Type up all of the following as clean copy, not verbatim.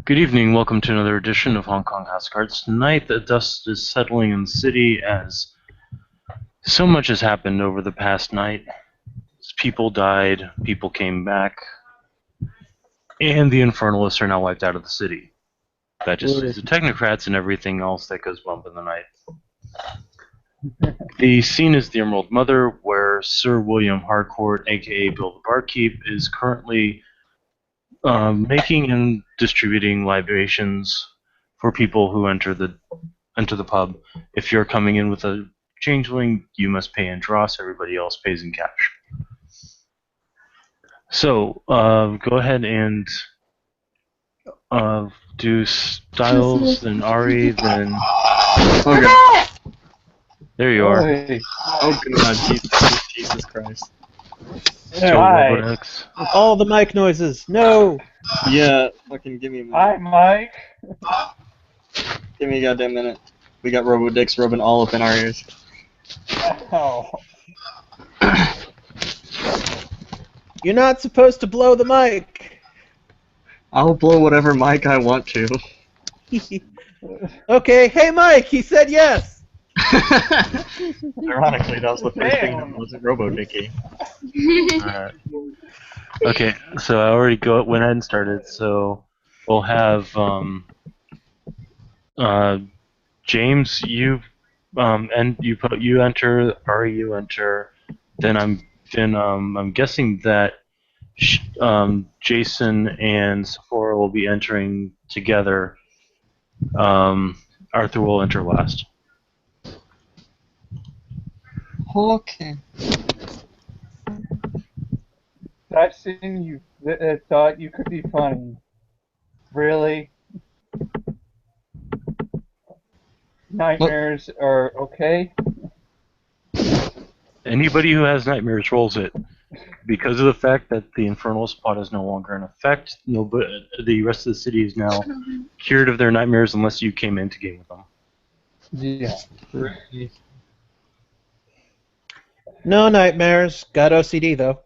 Good evening, welcome to another edition of Hong Kong House Cards. Tonight, the dust is settling in the city as so much has happened over the past night. People died, people came back, and the Infernalists are now wiped out of the city. That just leaves the Technocrats and everything else that goes bump in the night. The scene is the Emerald Mother, where Sir William Harcourt, aka Bill the Barkeep, is currently making and distributing libations for people who enter the pub. If you're coming in with a changeling, you must pay in dross. Everybody else pays in cash. So go ahead and do Styles, then Ari, then. Okay. There you are. Oh God, Jesus Christ. Joe Robodex. All the mic noises. No. Yeah, fucking give me a minute. Hi, Mike. Give me a goddamn minute. We got Robodicks rubbing all up in our ears. Oh. You're not supposed to blow the mic. I'll blow whatever mic I want to. Okay, hey Mike, he said yes. Ironically, that was the first thing that wasn't Robodicky. Alright. Okay, so I already went ahead and started. So we'll have James, you you enter, Ari, you enter. Then I'm guessing that Jason and Sephora will be entering together. Arthur will enter last. Okay. I've seen you thought you could be funny. Really? Nightmares are okay? Anybody who has nightmares rolls it. Because of the fact that the Infernal Spot is no longer in effect, the rest of the city is now cured of their nightmares unless you came in to game with them. Yeah. Right. No nightmares. Got OCD though.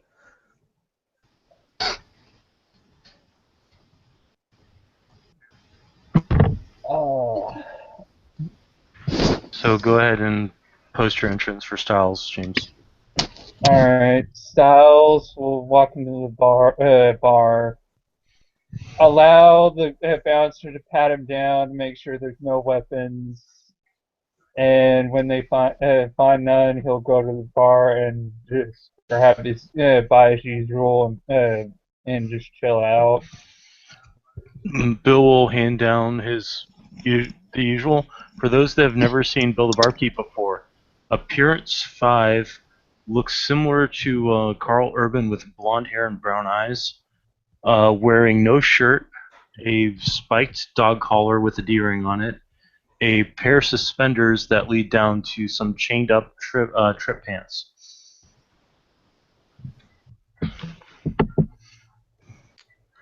Oh. So go ahead and post your entrance for Styles, James. Alright. Styles will walk into the bar. Allow the bouncer to pat him down to make sure there's no weapons. And when they find none, he'll go to the bar and just perhaps buy as usual and just chill out. Bill will hand down the usual. For those that have never seen Bill the Barkeep before, appearance 5 looks similar to Carl Urban with blonde hair and brown eyes, wearing no shirt, a spiked dog collar with a D-ring on it, a pair of suspenders that lead down to some chained up trip pants.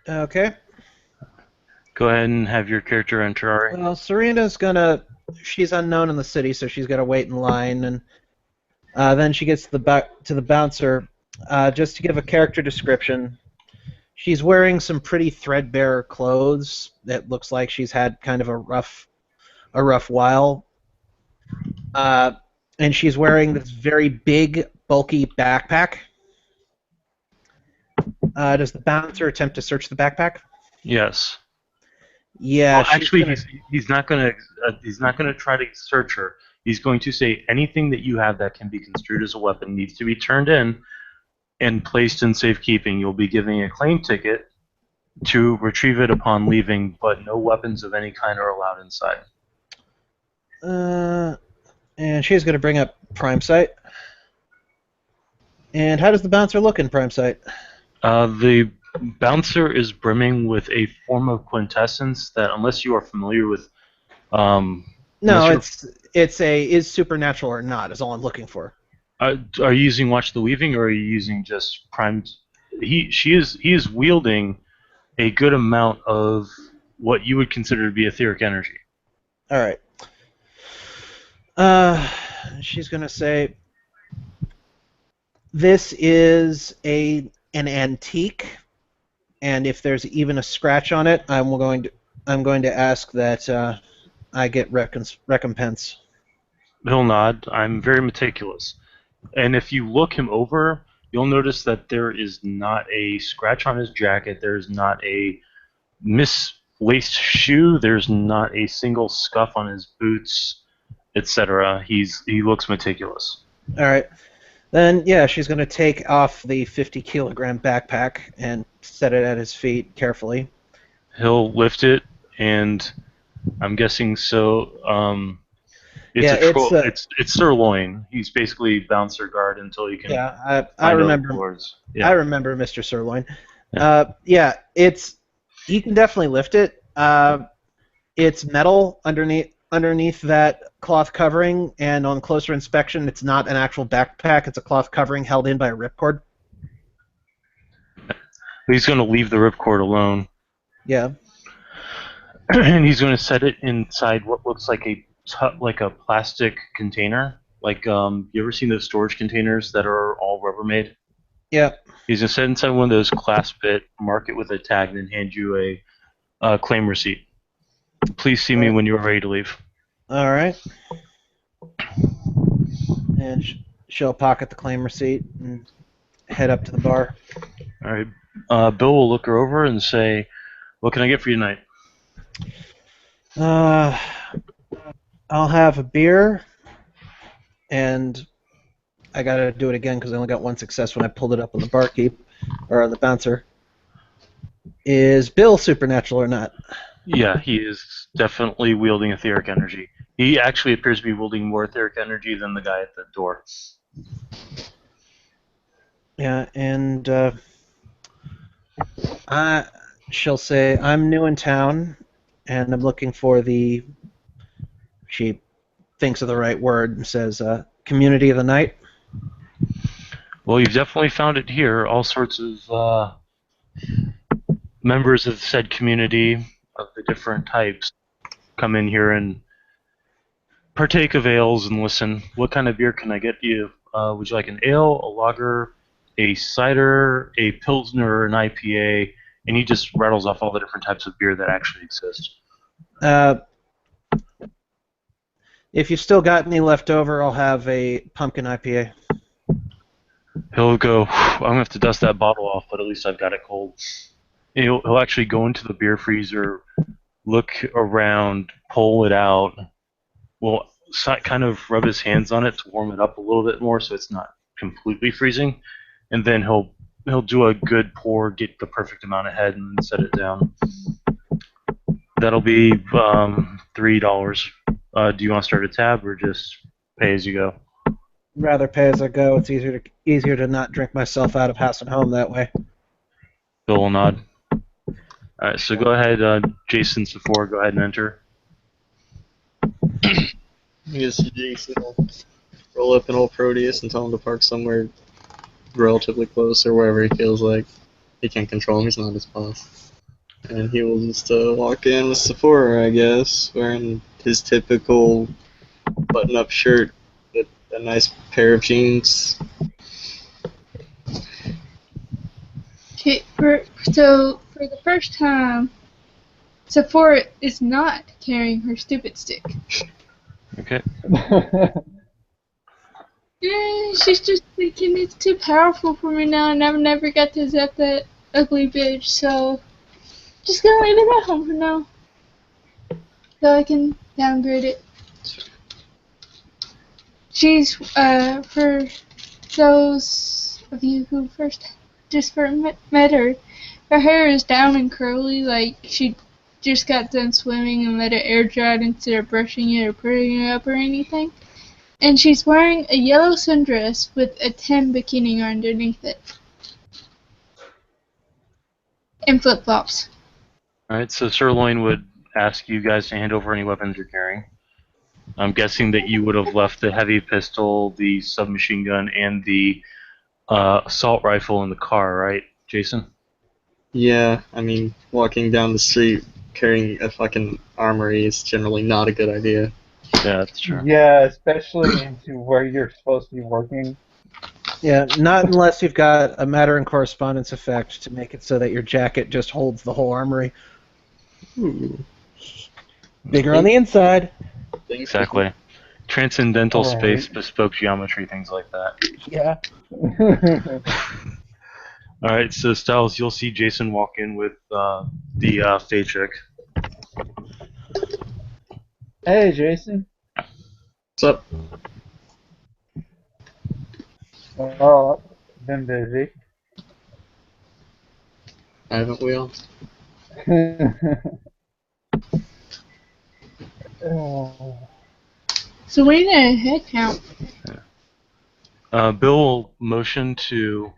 Okay. Go ahead and have your character enter, Ari. Well, she's unknown in the city, so she's got to wait in line, and then she gets to the bouncer. Just to give a character description, she's wearing some pretty threadbare clothes. That looks like she's had kind of a rough while. And she's wearing this very big, bulky backpack. Does the bouncer attempt to search the backpack? Yes. Yeah. Well, actually, he's not gonna try to search her. He's going to say anything that you have that can be construed as a weapon needs to be turned in and placed in safekeeping. You'll be giving a claim ticket to retrieve it upon leaving, but no weapons of any kind are allowed inside. And she's going to bring up Prime Site. And how does the bouncer look in Prime Site? The bouncer is brimming with a form of quintessence that, unless you are familiar with, no, it's is supernatural or not is all I'm looking for. Are you using Watch the Weaving, or are you using just Prime? He is wielding a good amount of what you would consider to be etheric energy. All right. She's gonna say, "This is an antique, and if there's even a scratch on it, I'm going I'm going to ask that I get recompense. He'll nod. I'm very meticulous. And if you look him over, you'll notice that there is not a scratch on his jacket. There's not a mislaced shoe. There's not a single scuff on his boots, etc. He looks meticulous. All right. Then, yeah, she's going to take off the 50-kilogram backpack and set it at his feet carefully. He'll lift it, and I'm guessing so. It's sirloin. He's basically bouncer guard until he can. Yeah, I remember. Yeah. I remember Mr. Sirloin. Yeah, he can definitely lift it. It's metal underneath that cloth covering, and on closer inspection, it's not an actual backpack. It's a cloth covering held in by a ripcord. He's going to leave the ripcord alone. Yeah. And he's going to set it inside what looks like a plastic container. Like, you ever seen those storage containers that are all Rubbermaid? Yeah. He's going to set inside one of those, clasp it, mark it with a tag, and then hand you a claim receipt. Please see me when you're ready to leave. All right. And she'll pocket the claim receipt and head up to the bar. All right. Bill will look her over and say, "What can I get for you tonight?" I'll have a beer, and I gotta do it again because I only got one success when I pulled it up on the barkeep, or on the bouncer. Is Bill supernatural or not? Yeah, he is definitely wielding etheric energy. He actually appears to be wielding more etheric energy than the guy at the door. Yeah, and she'll say, "I'm new in town, and I'm looking for the..." She thinks of the right word and says, "Community of the Night." Well, you've definitely found it here. All sorts of members of said community of the different types come in here and partake of ales and listen. What kind of beer can I get you? Would you like an ale, a lager, a cider, a pilsner, an IPA? And he just rattles off all the different types of beer that actually exist. If you've still got any left over, I'll have a pumpkin IPA. He'll go, "I'm going to have to dust that bottle off, but at least I've got it cold." And he'll actually go into the beer freezer, look around, pull it out. Well, kind of rub his hands on it to warm it up a little bit more so it's not completely freezing. And then he'll do a good pour, get the perfect amount ahead, and set it down. That'll be $3. Do you want to start a tab or just pay as you go? Rather pay as I go. It's easier to not drink myself out of house and home that way. Bill will nod. All right, so go ahead, Jason Sephora, go ahead and enter. I guess Jason will roll up an old Proteus and tell him to park somewhere relatively close or wherever he feels like. He can't control him, he's not his boss. And he will just walk in with Sephora, I guess, wearing his typical button-up shirt with a nice pair of jeans. Okay, so for the first time, Sephora is not carrying her stupid stick. Okay. Yeah, she's just thinking it's too powerful for me now, and I've never got to zap that ugly bitch, so just gonna leave it at home for now, so I can downgrade it. She's for those of you who just met her, her hair is down and curly, like she just got done swimming and let it air dry instead of brushing it or putting it up or anything. And she's wearing a yellow sundress with a tan bikini underneath it. And flip-flops. Alright, so Sirloin would ask you guys to hand over any weapons you're carrying. I'm guessing that you would have left the heavy pistol, the submachine gun, and the assault rifle in the car, right, Jason? Yeah, I mean, walking down the street carrying a fucking armory is generally not a good idea. Yeah, that's true. Yeah, especially into where you're supposed to be working. Yeah, not unless you've got a matter and correspondence effect to make it so that your jacket just holds the whole armory. Ooh, Bigger on the inside. things Exactly. Transcendental Alright. space, bespoke geometry, things like that. Yeah. All right, so Styles, you'll see Jason walk in with the Fey chick. Hey, Jason. What's up? Oh, been busy. Haven't we all? Oh. So we need a head count. Bill will motion to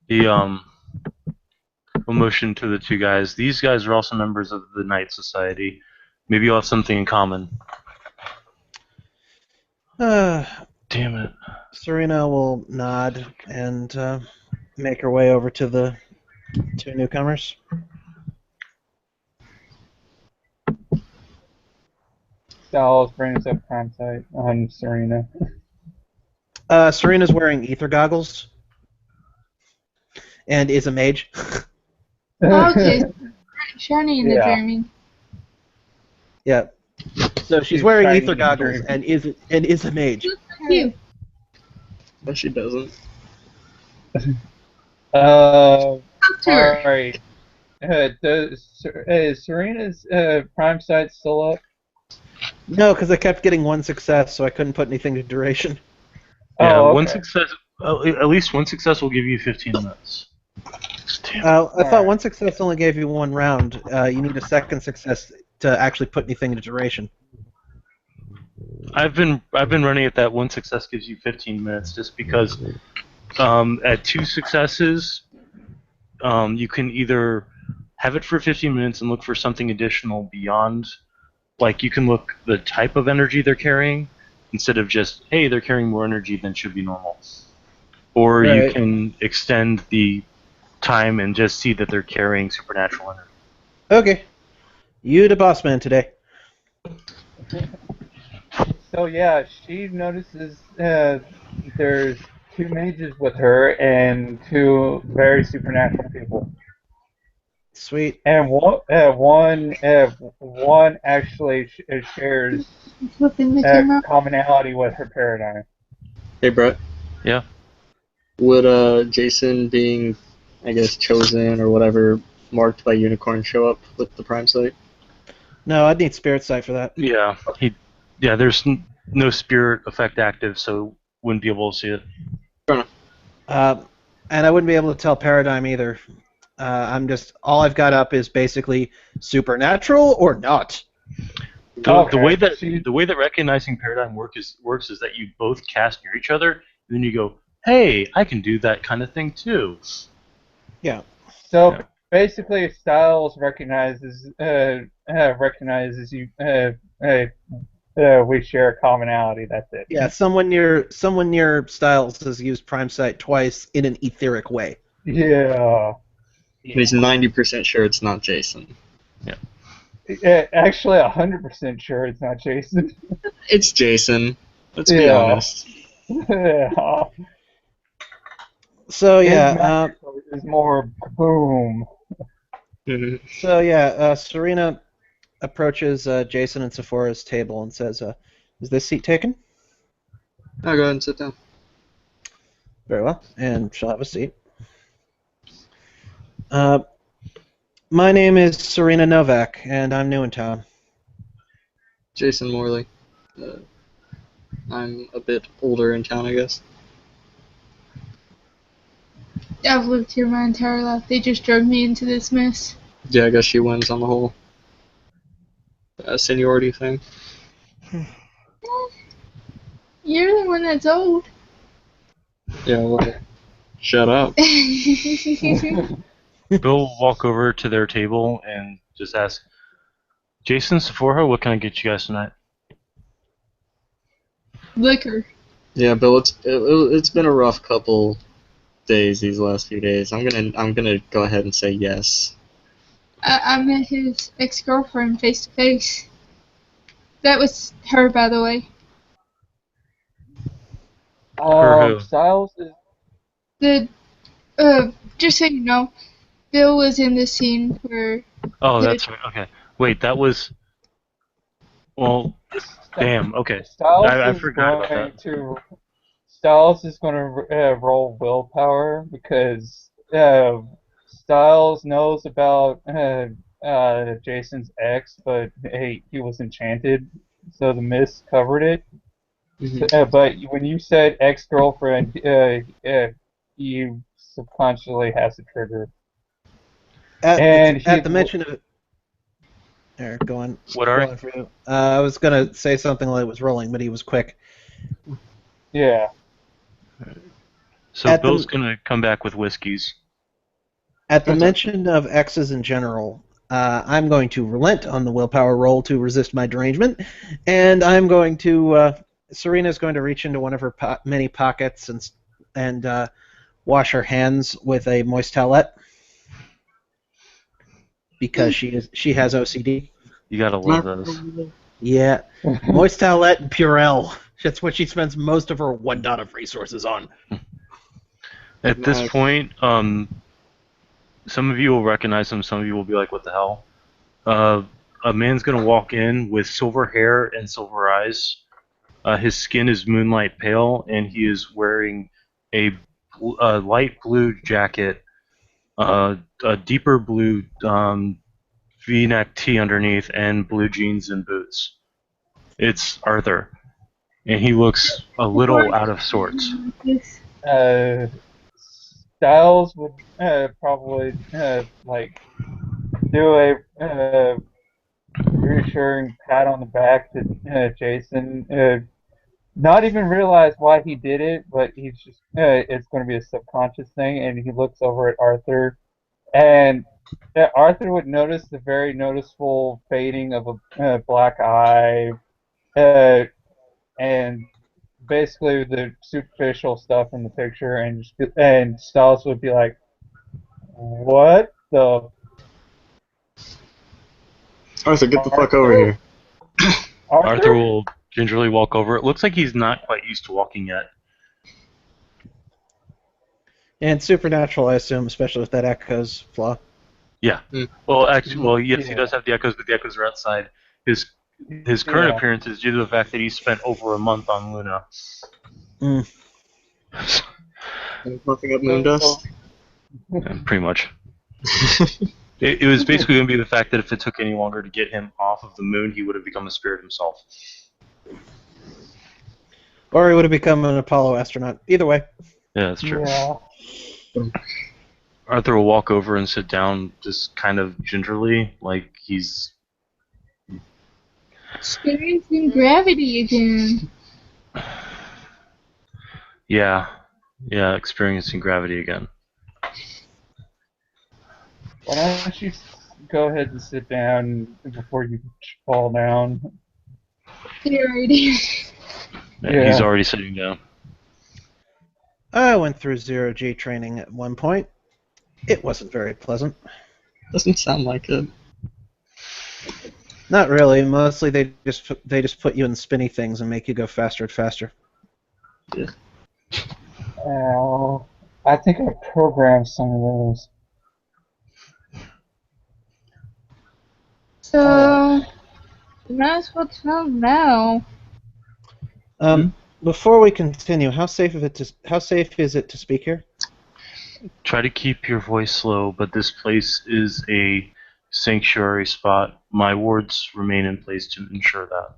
the will motion to the two guys. These guys are also members of the Knight Society. Maybe you'll have something in common. Damn it. Serena will nod and make her way over to the two newcomers. Styles brings up prime site on Serena. Serena's wearing ether goggles and is a mage. Oh, okay. Shiny in the Yeah. dreaming. Yeah. So she's She's wearing shiny ether and goggles dreamy. and is a mage. Cute. But she doesn't. Talk to her. Alright. Is Serena's prime site still up? No, because I kept getting one success, so I couldn't put anything to duration. Yeah, Oh, one okay. success. At least one success will give you 15 minutes. Damn. I thought Alright. one success only gave you one round. You need a second success to actually put anything into duration. I've been running it that one success gives you 15 minutes just because at two successes you can either have it for 15 minutes and look for something additional beyond, like you can look the type of energy they're carrying instead of just, hey, they're carrying more energy than should be normal, or you Right. can extend the time and just see that they're carrying supernatural energy. Okay. You the boss man today. So yeah, she notices there's two mages with her and two very supernatural people, Sweet. and one actually shares Flipping the a camera. commonality with her paradigm. Hey, Brett. Yeah. Would Jason being, I guess, chosen or whatever, marked by unicorn show up with the prime site? No, I'd need spirit sight for that. Yeah, there's no spirit effect active, so wouldn't be able to see it. And I wouldn't be able to tell paradigm either. I'm just all I've got up is basically supernatural or not. The Okay, way that so you- the way that recognizing paradigm works is that you both cast near each other, and then you go, "Hey, I can do that kind of thing too." Yeah. So Yeah. basically, Styles recognizes you. We share a commonality. That's it. Yeah. Someone near Styles has used prime sight twice in an etheric way. Yeah. And he's 90% sure it's not Jason. Actually, 100% sure it's not Jason. It's Jason. Let's be Yeah. honest. Yeah. So His yeah. magic is more boom. Serena approaches Jason and Sephora's table and says, "Is this seat taken?" I'll go ahead and sit down. Very well, and she'll have a seat. My name is Serena Novak, and I'm new in town. Jason Morley. I'm a bit older in town, I guess. I've lived here my entire life. They just drug me into this mess. Yeah, I guess she wins on the whole seniority thing. You're the one that's old. Yeah, well, shut up. Bill will walk over to their table and just ask, "Jason, Sephora, what can I get you guys tonight?" Liquor. Yeah, Bill, it's been a rough couple days these last few days. I'm gonna go ahead and say yes. I met his ex-girlfriend face to face. That was her, by the way. Her who? Styles is Just so you know, Bill was in the scene where Oh, that's right. Okay. Wait, that was. Well, damn. Okay, Styles I is forgot about going that. to Styles is going to roll willpower because Styles knows about Jason's ex, but hey, he was enchanted, so the mist covered it. So, Mhm. but when you said ex-girlfriend, you subconsciously has a trigger, and he At the mention of there, go on. What are? Rolling for you. I was gonna say something while it was rolling, but he was quick. yeah. So At Bill's the gonna come back with whiskeys. at the Okay. mention of X's in general, I'm going to relent on the willpower roll to resist my derangement, and I'm going to. Serena's going to reach into one of her many pockets and wash her hands with a moist towelette because she has OCD. You gotta love those. Yeah, moist towelette and Purell. That's what she spends most of her one dot of resources on. At this Nice. point, some of you will recognize him. Some of you will be like, "What the hell?" A man's gonna walk in with silver hair and silver eyes. His skin is moonlight pale, and he is wearing a light blue jacket, a deeper blue V-neck tee underneath, and blue jeans and boots. It's Arthur, and he looks a little out of sorts. This Uh, Styles would probably like do a reassuring pat on the back to Jason. Not even realize why he did it, but he's just it's going to be a subconscious thing, and he looks over at Arthur, and Arthur would notice the very noticeable fading of a black eye, uh, and basically the superficial stuff in the picture, and Styles would be like, "What the Arthur, get the fuck over Arthur? here. Arthur Arthur?" will gingerly walk over. It looks like he's not quite used to walking yet. And supernatural, I assume, especially with that echoes flaw. Yeah. Hmm. Well, actually, well, yes, he Yeah. does have the echoes, but the echoes are outside. His current Yeah. appearance is due to the fact that he spent over a month on Luna. Mm. And puffing up moon dust. Pretty much. It was basically going to be the fact that if it took any longer to get him off of the moon, he would have become a spirit himself. Or he would have become an Apollo astronaut. Either way. Yeah, that's true. Yeah. Arthur will walk over and sit down just kind of gingerly, like he's... experiencing gravity again. Yeah, experiencing gravity again. Why don't you go ahead and sit down before you fall down? There already. Yeah. He's already sitting down. I went through zero-G training at one point. It wasn't very pleasant. Doesn't sound like it. Not really. Mostly they just put you in spinny things and make you go faster and faster. Oh, I think I programmed some of those. So, you might as well tell him now. Before we continue, how safe is it to speak here? Try to keep your voice low, but this place is a sanctuary spot. My wards remain in place to ensure that.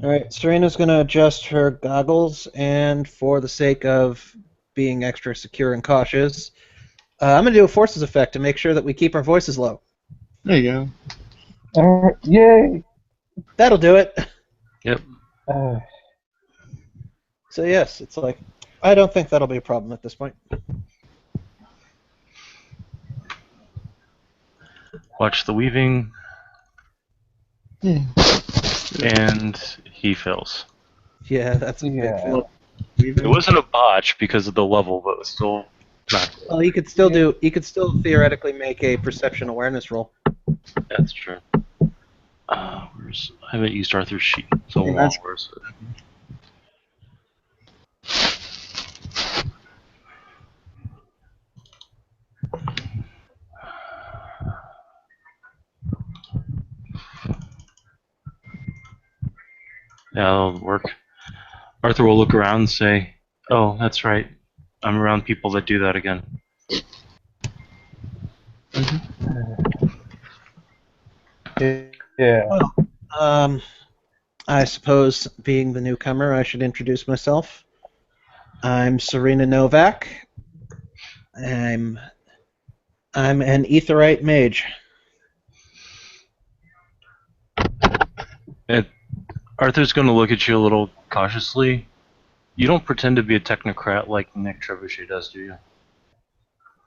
All right, Serena's going to adjust her goggles, and for the sake of being extra secure and cautious, I'm going to do a forces effect to make sure that we keep our voices low. There you Yay! That'll do it. Yep. So yes, it's like, I don't think that'll be a problem at this point. Watch the weaving, go. and he fails. Yeah, that's a big Yeah. fail. It wasn't a botch because of the level, but it was still not good. Well, you could still theoretically make a perception awareness roll. That's true. I haven't used Arthur's sheet in so long. That's- Where's it? Yeah, that'll work. Arthur will look around and say, "Oh, that's right. I'm around people that do that again." Yeah. Well, I suppose, being the newcomer, I should introduce myself. I'm Serena Novak. I'm I'm an Aetheryte mage. And Arthur's going to look at you a little cautiously. You don't pretend to be a technocrat like Nick Trebuchet does, do you?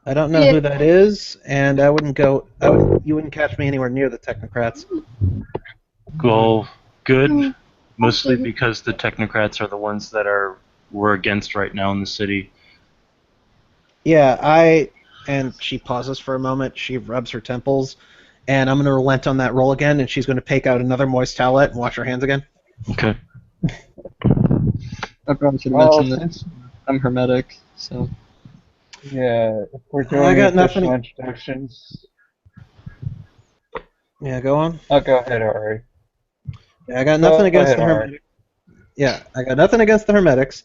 I don't know Yeah. who that is, and I wouldn't go. You wouldn't catch me anywhere near the technocrats. Well, good. Mm, Mostly okay. because the technocrats are the ones that we're against right now in the city. Yeah, and she pauses for a moment. She rubs her temples, and I'm going to relent on that roll again, and she's going to take out another moist towelette and wash her hands again. Okay. I probably should have Well, mentioned that since I'm hermetic, so yeah, if we're I doing got official nothing. introductions, Yeah, go on. I'll go ahead, Ari. Yeah, I got Go nothing against ahead, the Ari. hermetics. Yeah, I got nothing against the hermetics.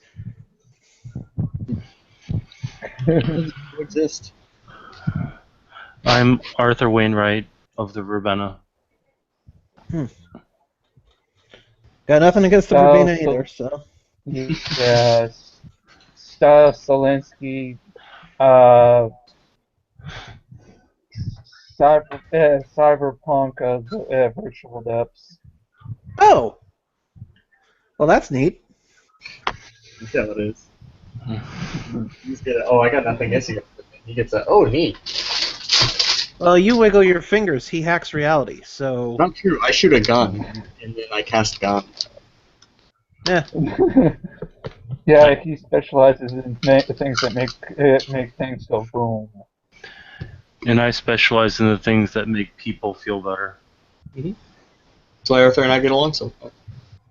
it exist. I'm Arthur Wainwright of the Ravenna. Got nothing against the Style, verbena either. So yeah, Style Solinsky, uh, Cyberpunk of the Virtual Depths. oh, well, that's neat. Yeah, it is. He's get oh, I got nothing against you. He gets a oh neat. Well, you wiggle your fingers. He hacks reality. So Not true. I shoot a gun and then I cast gun. yeah, Yeah, he specializes in things that make things go boom. And I specialize in the things that make people feel better. That's why Arthur and I get along so well.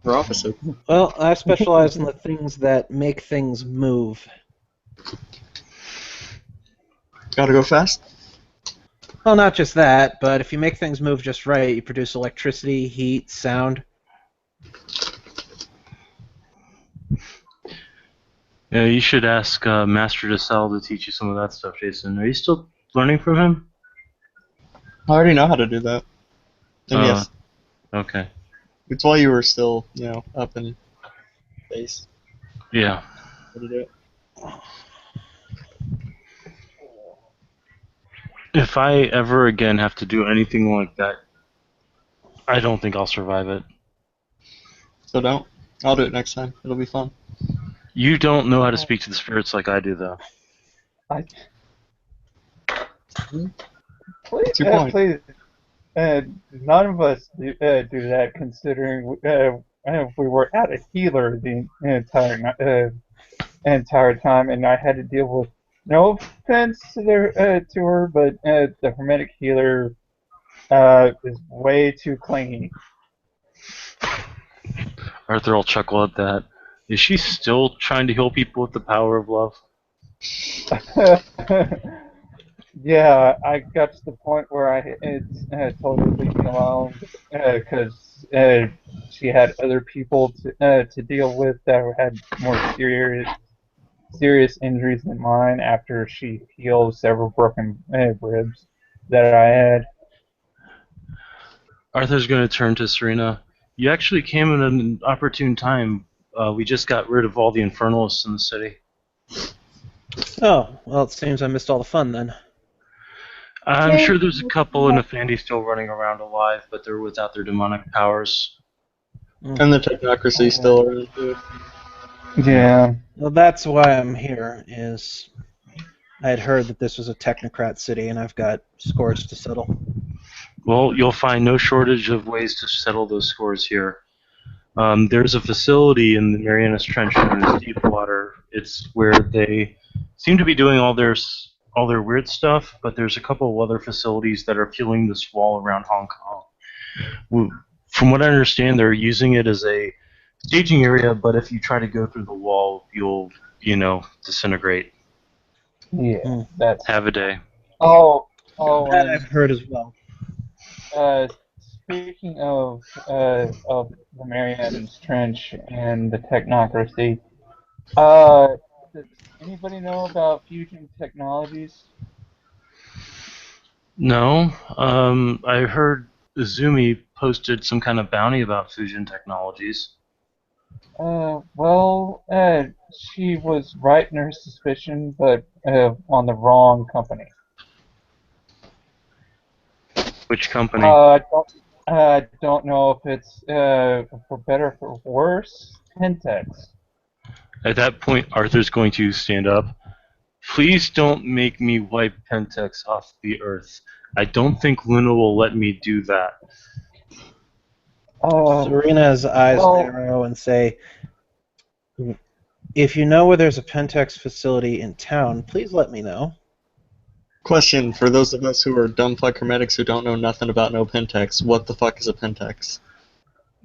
We're opposites. well, I specialize in the things that make things move. Gotta go fast. Well, not just that, but if you make things move just right, you produce electricity, heat, sound. Yeah, you should ask Master DeSalle to teach you some of that stuff, Jason. Are you still learning from him? I already know how to do that. And yes, Okay. it's while you were still, up in space. Yeah. How to do it. If I ever again have to do anything like that, I don't think I'll survive it. So don't. I'll do it next time. It'll be fun. You don't know how to speak to the spirits like I do, though. What's your point? Please, none of us do that. Considering we were at a healer the entire time, and I had to deal with no offense to her, but the hermetic healer is way too clingy. Arthur will chuckle at that. Is she still trying to heal people with the power of love? Yeah, I got to the point where I told her to leave me alone because she had other people to deal with that had more serious injuries than mine after she healed several broken ribs that I had. Arthur's going to turn to Serena. You actually came at an opportune time. We just got rid of all the infernalists in the city. Oh, well, it seems I missed all the fun then. I'm sure there's a couple in Afandi still running around alive, but they're without their demonic powers. And the technocracy still around too. Yeah. Well, that's why I'm here. Is I had heard that this was a technocrat city, and I've got scores to settle. Well, you'll find no shortage of ways to settle those scores here. There's a facility in the Marianas Trench known as Deepwater. It's where they seem to be doing all their weird stuff, but there's a couple of other facilities that are fueling this wall around Hong Kong. From what I understand, they're using it as a staging area, but if you try to go through the wall, you'll, disintegrate. Yeah. That's. Have a day. Oh. That I've heard as well. speaking of the Marianne's Trench and the technocracy, does anybody know about fusion technologies? No, I heard Izumi posted some kind of bounty about fusion technologies. Well, she was right in her suspicion, but on the wrong company. Which company? I don't know if it's for better or for worse. Pentex. At that point, Arthur's going to stand up. Please don't make me wipe Pentex off the Earth. I don't think Luna will let me do that. Serena's eyes well- narrow and say, "If you know where there's a Pentex facility in town, please let me know." Question for those of us who are dumb fuck hermetics who don't know nothing about no Pentex. What the fuck is a Pentex?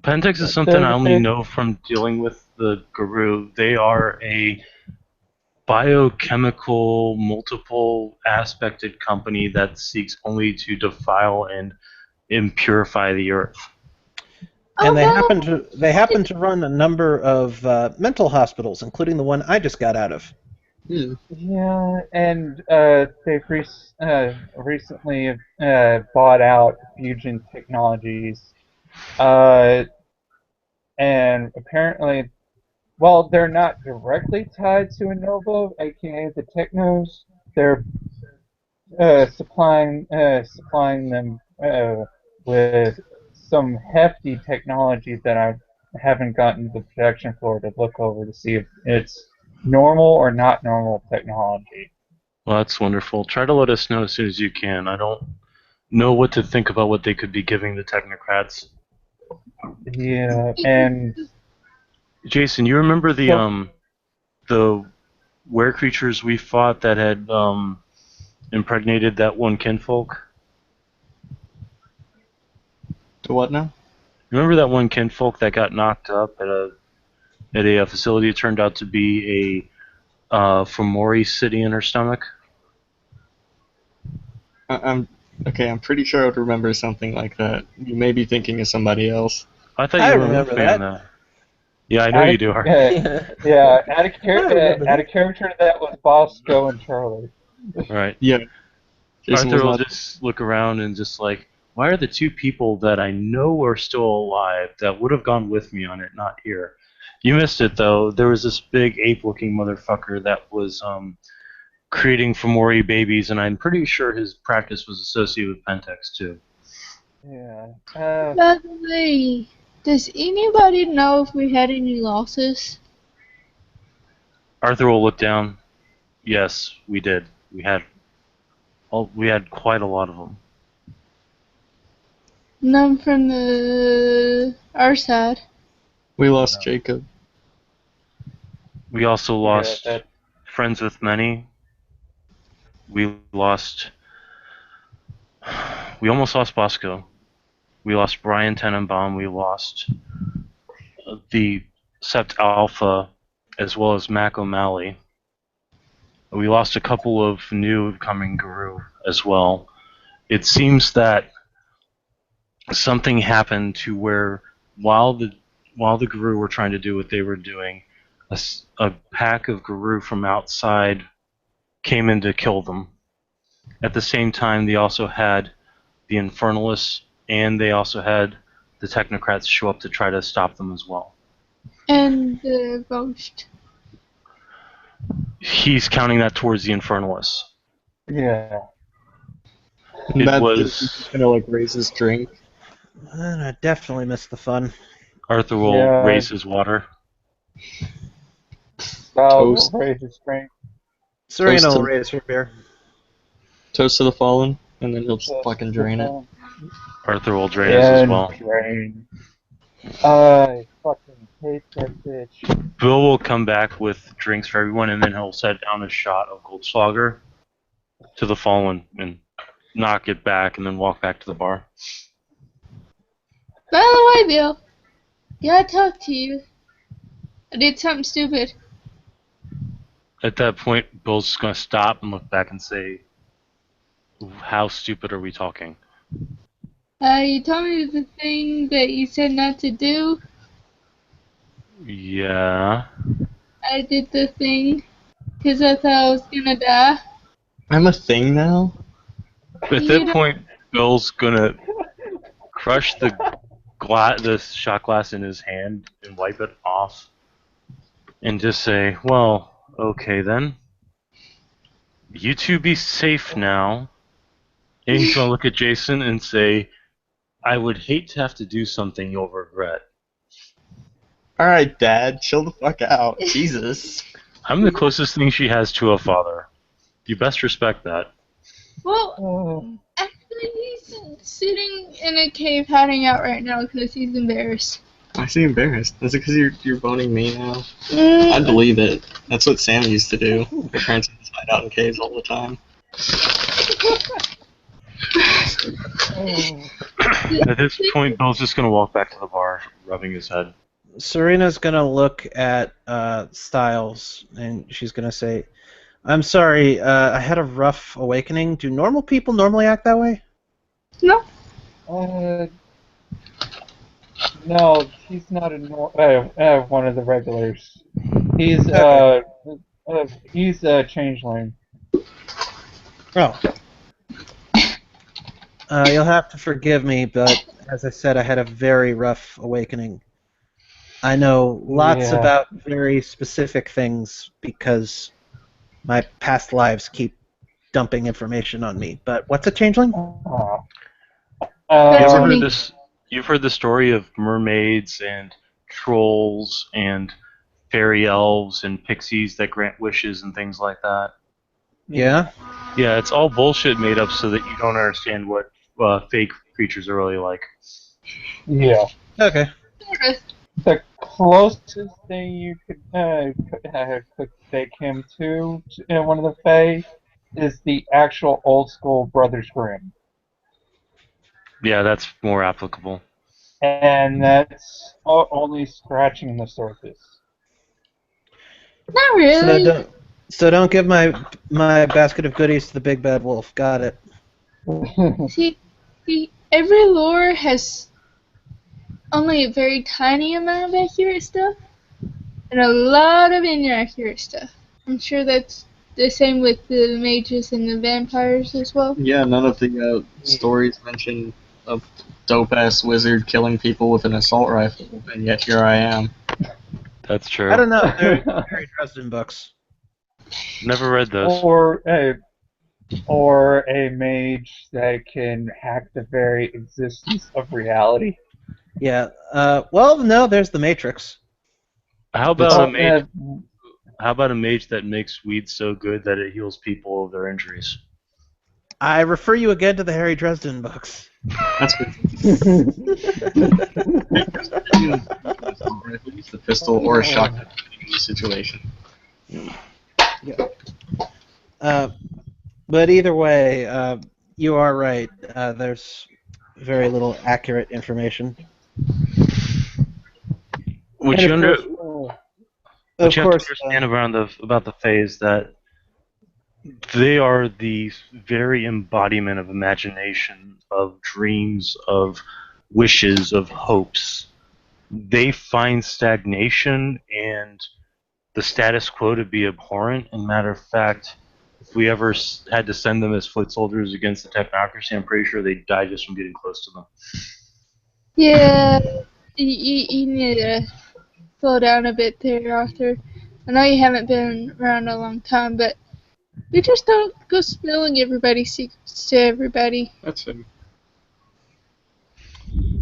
Pentex is something I only know from dealing with the Guru. They are a biochemical, multiple aspected company that seeks only to defile and impurify the Earth. And they no. happen to run a number of mental hospitals, including the one I just got out of. Yeah, and they've recently bought out Fusion Technologies, and apparently, well, they're not directly tied to Innova, aka the Technos. They're supplying them with some hefty technology that I haven't gotten the production floor to look over to see if it's normal or not normal technology. Well, that's wonderful. Try to let us know as soon as you can. I don't know what to think about what they could be giving the technocrats. Yeah, and Jason, you remember the were creatures we fought that had impregnated that one kinfolk? To what now? Remember that one kinfolk that got knocked up at a facility? It turned out to be a Fomori city in her stomach. I'm pretty sure I would remember something like that. You may be thinking of somebody else. I thought I you were remember remembering that. Yeah, I know you do. Yeah, add a remember that. character that was Bosco and Charlie. Right. Yeah. Jason Arthur will was not. just look around and just like, why are the two people that I know are still alive that would have gone with me on it not here? You missed it though. There was this big ape-looking motherfucker that was creating Fomori babies, and I'm pretty sure his practice was associated with Pentex too. Yeah. By the way, does anybody know if we had any losses? Arthur will look down. Yes, we did. We had quite a lot of them. None from our side. We lost Jacob. We also lost that- friends with many. We almost lost Bosco. We lost Brian Tenenbaum. We lost the Sept Alpha, as well as Mac O'Malley. We lost a couple of new coming Guru as well. It seems that something happened to where while the Guru were trying to do what they were doing, a pack of Guru from outside came in to kill them. At the same time, they also had the Infernalists, and they also had the Technocrats show up to try to stop them as well. And the ghost. He's counting that towards the Infernalists. Yeah. It That's was gonna like raise his drink. And I definitely missed the fun. Arthur will Yeah. raise his water. Toast. Raise his strength. Serena Toast will to- raise her beer. Toast to the fallen, and then he'll just fucking drain it. Arthur will drain his as well. Drain. I fucking hate that bitch. Bill will come back with drinks for everyone, and then he'll set down a shot of Goldschlager to the fallen and knock it back, and then walk back to the bar. By the way, Bill, gotta talk to you. I did something stupid. At that point, Bill's just going to stop and look back and say, how stupid are we talking? You told me the thing that you said not to do. Yeah. I did the thing because I thought I was gonna die. I'm a thing now? At You that don't- point, Bill's gonna crush the shot glass in his hand and wipe it off, and just say, "Well, okay then. You two be safe now." And he's gonna look at Jason and say, "I would hate to have to do something you'll regret. Alright, Dad, chill the fuck out. Jesus. I'm the closest thing she has to a father. You best respect that." Well, Oh, actually, he's sitting in a cave hiding out right now because he's embarrassed. I seem embarrassed. Is it because you're boning me now? I believe it. That's what Sam used to do. Her parents would just hide out in caves all the time. oh. At this point, Bill's just gonna walk back to the bar, rubbing his head. Serena's gonna look at Styles and she's gonna say, "I'm sorry, I had a rough awakening. Do normal people normally act that way?" No. No, he's not one of the regulars. He's he's a changeling. Oh. You'll have to forgive me, but as I said, I had a very rough awakening. I know lots Yeah. about very specific things because my past lives keep dumping information on me. But what's a changeling? Aw. You ever Um, heard this? You've heard the story of mermaids and trolls and fairy elves and pixies that grant wishes and things like that. Yeah? Yeah, it's all bullshit made up so that you don't understand what fake creatures are really like. Yeah. Okay. sorta. The closest thing you could take him to one of the Fae is the actual old school Brothers Grimm, Yeah, that's more applicable. and that's only scratching the surface. Not So really. don't give my basket of goodies to the big bad wolf. Got it. See, every lore has only a very tiny amount of accurate stuff and a lot of inaccurate stuff. I'm sure that's the same with the mages and the vampires as well. Yeah, none of the stories mention a dope-ass wizard killing people with an assault rifle, and yet here I am. That's true. I don't know. They're Harry Dresden books. Never read those. Or a mage that can hack the very existence of reality. Yeah. Well, no, there's the Matrix. How about a Oh, mage? How about a mage that makes weed so good that it heals people of their injuries? I refer you again to the Harry Dresden books. That's good. Use the pistol or a shotgun in any situation. But either way, you are right. There's very little accurate information. What And you, of under, course, what you of have course, to understand about the Fae is that they are the very embodiment of imagination, of dreams, of wishes, of hopes. They find stagnation and the status quo to be abhorrent. And matter of fact, if we ever had to send them as foot soldiers against the technocracy, I'm pretty sure they'd die just from getting close to them. Yeah, you need to slow down a bit there, Arthur. I know you haven't been around a long time, but we just don't go spilling everybody's secrets to everybody. That's it.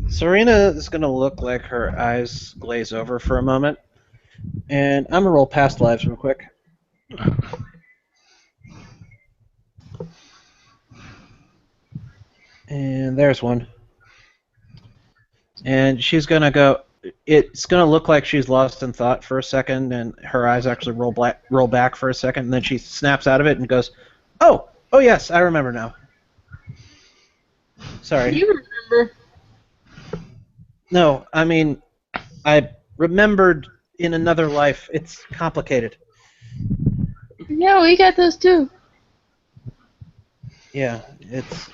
Serena is going to look like her eyes glaze over for a moment. And I'm going to roll past lives real quick. And there's one. And she's going to go... It's going to look like she's lost in thought for a second, and her eyes actually roll back for a second, and then she snaps out of it and goes, Oh yes, I remember now. Sorry. You remember? No, I mean, I remembered in another life. It's complicated. Yeah, we got those too. Yeah, it's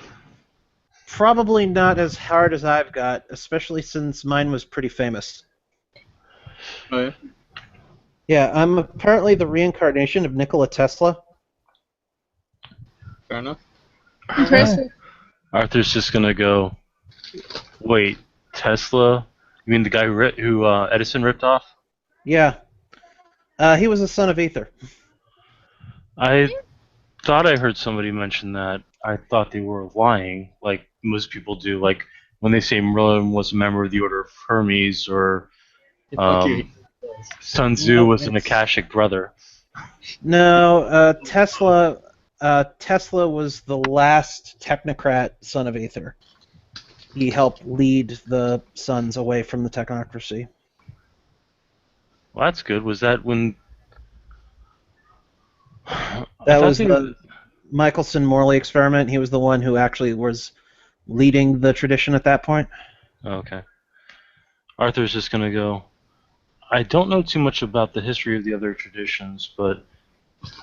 Probably not as hard as I've got, especially since mine was pretty famous. Oh, yeah? Yeah, I'm apparently the reincarnation of Nikola Tesla. Fair enough. Impressive. Arthur's just gonna go. Wait, Tesla? You mean the guy who Edison ripped off? Yeah. He was a son of Ether. I thought I heard somebody mention that. I thought they were lying, like most people do. Like when they say Merlin was a member of the Order of Hermes, or Fuck you. Sun Tzu No, was an it's- Akashic brother. No, Tesla was the last technocrat son of Ether. He helped lead the sons away from the technocracy. Well, that's good. Was that when? That I thought was they- the Michelson-Morley experiment. He was the one who actually was leading the tradition at that point. Okay. Arthur's just gonna go. I don't know too much about the history of the other traditions, but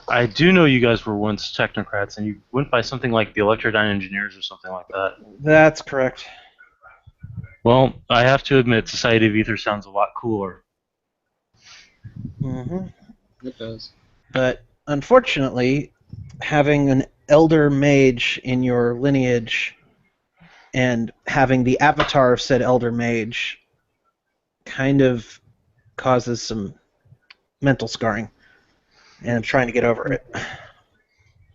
I do know you guys were once technocrats, and you went by something like the Electrodyne Engineers or something like that. That's correct. Well, I have to admit, Society of Ether sounds a lot cooler. hmm It does. But unfortunately, having an elder mage in your lineage and having the avatar of said elder mage kind of causes some mental scarring. And I'm trying to get over it.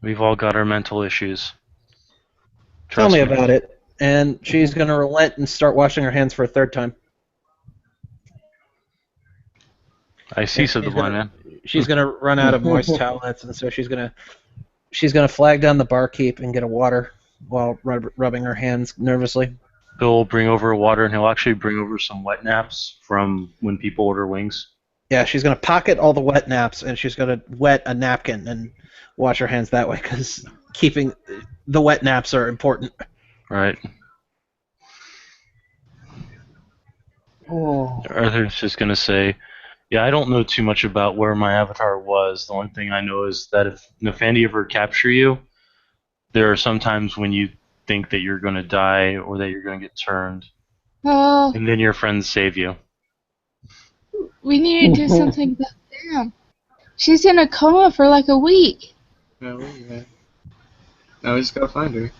We've all got our mental issues. Tell Trust me about it. And she's going to relent and start washing her hands for a third time. I see, said the She's blind gonna- man. She's going to run out of moist towelettes, and so she's going to flag down the barkeep and get a water while rubbing her hands nervously. Bill will bring over water, and he'll actually bring over some wet naps from when people order wings. Yeah, she's going to pocket all the wet naps, and she's going to wet a napkin and wash her hands that way, because keeping the wet naps are important. Right. Oh. Arthur's just gonna say, yeah, I don't know too much about where my avatar was. The only thing I know is that if Nefandi ever capture you, there are some times when you think that you're gonna die or that you're gonna get turned, Oh, and then your friends save you. we need to do something about Sam. She's in a coma for like a week. No, yeah. Now we just gotta find her.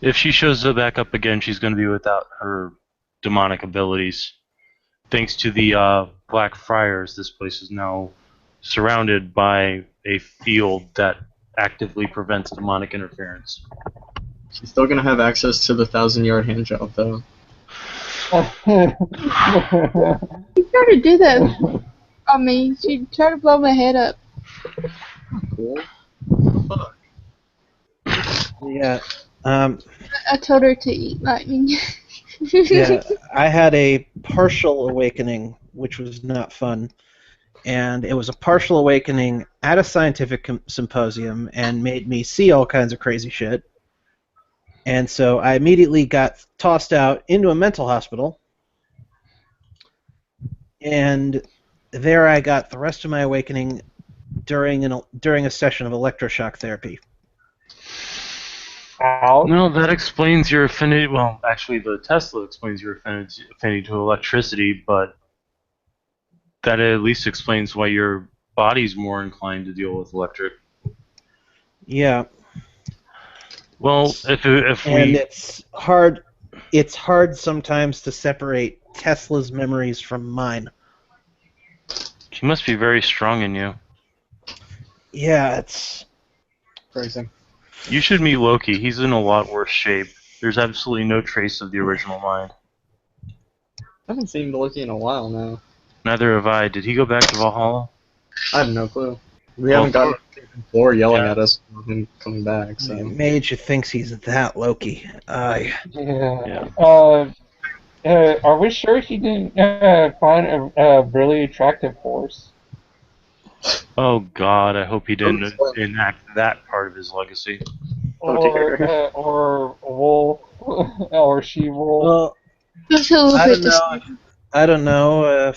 If she shows back up again, she's gonna be without her demonic abilities. Thanks to the Black Friars, this place is now surrounded by a field that actively prevents demonic interference. She's still gonna have access to the 1,000-yard hand job, though. She tried to do that on me. She tried to blow my head up. Cool. What the fuck? Yeah. I told her to eat lightning. Yeah, I had a partial awakening, which was not fun. And it was a partial awakening at a scientific symposium and made me see all kinds of crazy shit. And so I immediately got tossed out into a mental hospital. And there I got the rest of my awakening during a session of electroshock therapy. Ouch. No, that explains your affinity. Well, actually, the Tesla explains your affinity to electricity, but that at least explains why your body's more inclined to deal with electric. Yeah. Well, if And we it's hard sometimes to separate Tesla's memories from mine. she must be very strong in you. Yeah, it's Crazy. You should meet Loki. He's in a lot worse shape. There's absolutely no trace of the original mind. I haven't seen Loki in a while now. Neither have I. Did he go back to Valhalla? I have no clue. We haven't gotten Thor yelling at us for him coming back, so. Mage who thinks he's that Loki. Yeah. Yeah. Are we sure he didn't find a really attractive horse? Oh God, I hope he didn't enact that part of his legacy. Or wolf, or she wolf? Well, That's a little I bit don't know. I don't know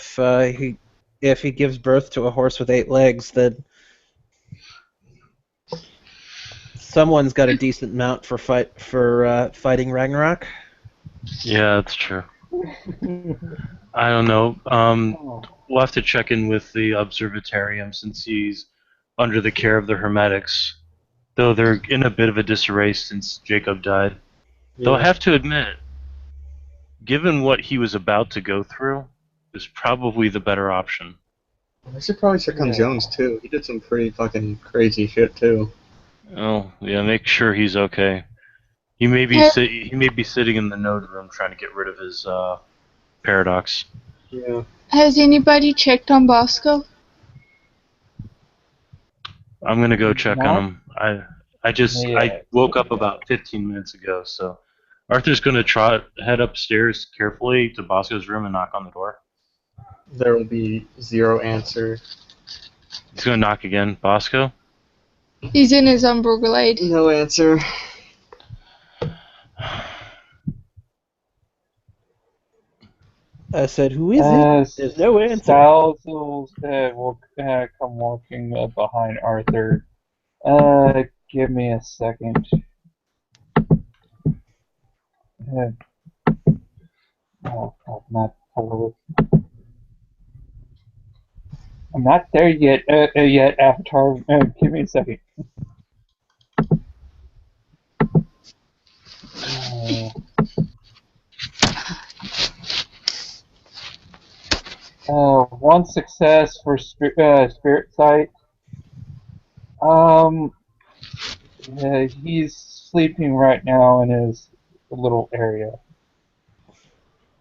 if he gives birth to a horse with 8 legs, then someone's got a decent mount for fighting Ragnarok. Yeah, that's true. I don't know. Oh, We'll have to check in with the observatarium since he's under the care of the Hermetics. Though they're in a bit of a disarray since Jacob died. Though I Yeah. have to admit, given what he was about to go through, is probably the better option. I should probably check on Yeah. Jones too. He did some pretty fucking crazy shit too. Oh, yeah, make sure he's okay. He may be sitting in the node room trying to get rid of his paradox. Yeah. Has anybody checked on Bosco? I'm gonna go check Not on him. I yet. woke up about 15 minutes ago, so Arthur's gonna head upstairs carefully to Bosco's room and knock on the door. There will be zero answer. He's gonna knock again. Bosco? He's in his Umbral Glade. No answer. I said, who is Uh, it? There's no answer. Styles will come walking behind Arthur. Give me a second. Oh, God, not hello. I'm not there yet. Yet, Avatar. Give me a second. One success for Spirit Sight. He's sleeping right now in his little area.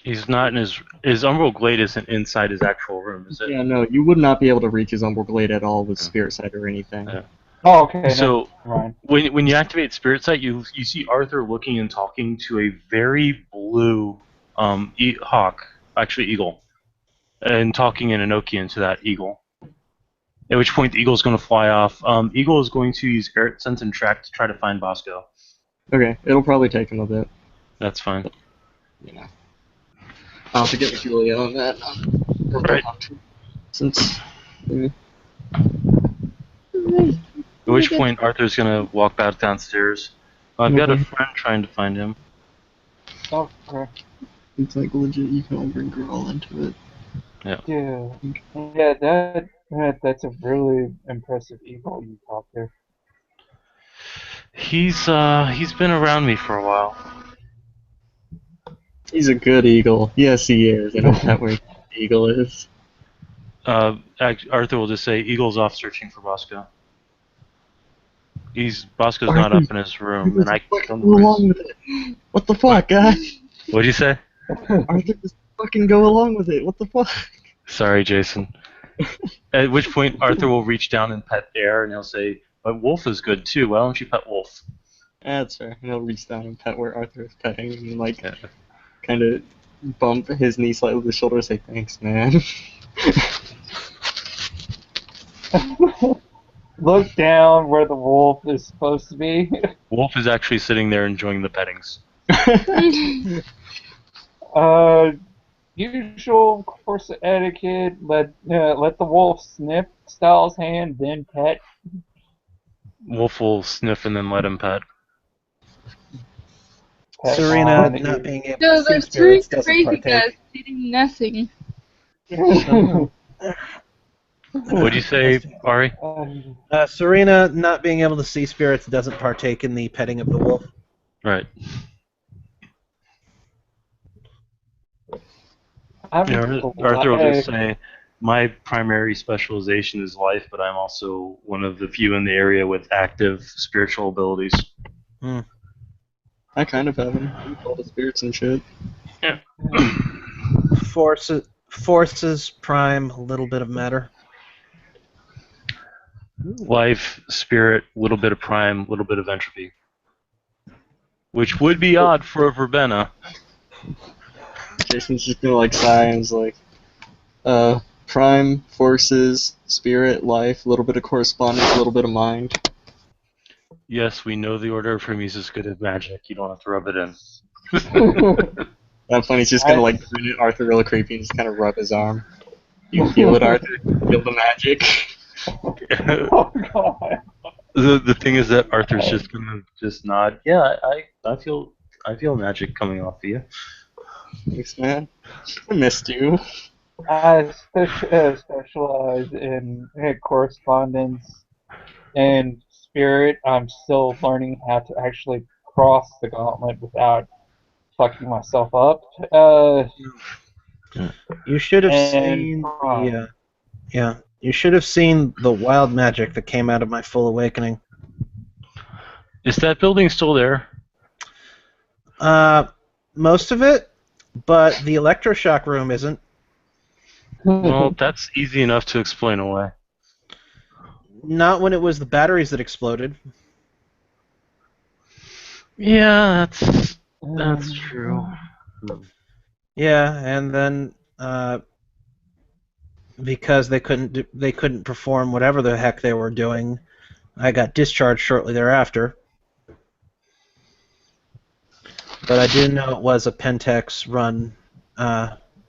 He's not in his Umbral Glade isn't inside his actual room, is it? Yeah, no, you would not be able to reach his Umbral Glade at all with Spirit Sight or anything. Yeah. Oh, okay. So never mind. when you activate Spirit Sight, you see Arthur looking and talking to a very blue hawk, actually eagle, and talking in Enochian to that eagle. At which point the eagle's going to fly off. Eagle is going to use Air Sense and Track to try to find Bosco. Okay, it'll probably take him a bit. That's fine. Yeah. I'll have to get with Julia on that. Right. Since. At which point Arthur's going to walk back downstairs. I've got a friend trying to find him. Okay. It's like legit, you can all bring Girl into it. Yeah. That's a really impressive eagle you got there. He's been around me for a while. He's a good eagle. Yes, he is. I know that where the eagle is. Arthur will just say, Eagle's off searching for Bosco. Bosco's not up in his room, and I don't Go along with it. What the fuck, guys? What'd you say? Arthur, just fucking go along with it. What the fuck? Sorry, Jason. At which point Arthur will reach down and pet Air, and he'll say, but Wolf is good too. Why don't you pet Wolf? That's fair. And he'll reach down and pet where Arthur is petting, and like, kind of bump his knee slightly with the shoulder and say, thanks, man. Look down where the wolf is supposed to be. Wolf is actually sitting there enjoying the pettings. Usual course of etiquette. Let the wolf sniff Styles' hand, then pet. Wolf will sniff and then let him pet. Pet Serena on not being able No, to see those spirits three doesn't crazy partake. guys eating nothing. What'd you say, Ari? Serena not being able to see spirits doesn't partake in the petting of the wolf. Right. Arthur will just say, my primary specialization is life, but I'm also one of the few in the area with active spiritual abilities. I kind of have him. You call the spirits and shit. Yeah. Forces, prime, a little bit of matter. Life, spirit, little bit of prime, little bit of entropy. Which would be odd for a verbena. Jason's just gonna like sigh and is like, prime, forces, spirit, life, a little bit of correspondence, a little bit of mind. Yes, we know the Order of Hermes is good at magic. You don't have to rub it in. That funny, he's just gonna like grin at Arthur real creepy and just kind of rub his arm. You feel it, Arthur? Feel the magic? Oh god. The thing is that Arthur's just gonna just nod. Yeah, I feel I feel magic coming off of you. Thanks, man. I missed you. I specialize in correspondence and spirit. I'm still learning how to actually cross the gauntlet without fucking myself up. You should have And seen the yeah. You should have seen the wild magic that came out of my full awakening. Is that building still there? Most of it, but the electroshock room isn't. Well, that's easy enough to explain away. Not when it was the batteries that exploded. Yeah, that's true. Yeah, and then because they couldn't perform whatever the heck they were doing, I got discharged shortly thereafter. But I do know it was a Pentex run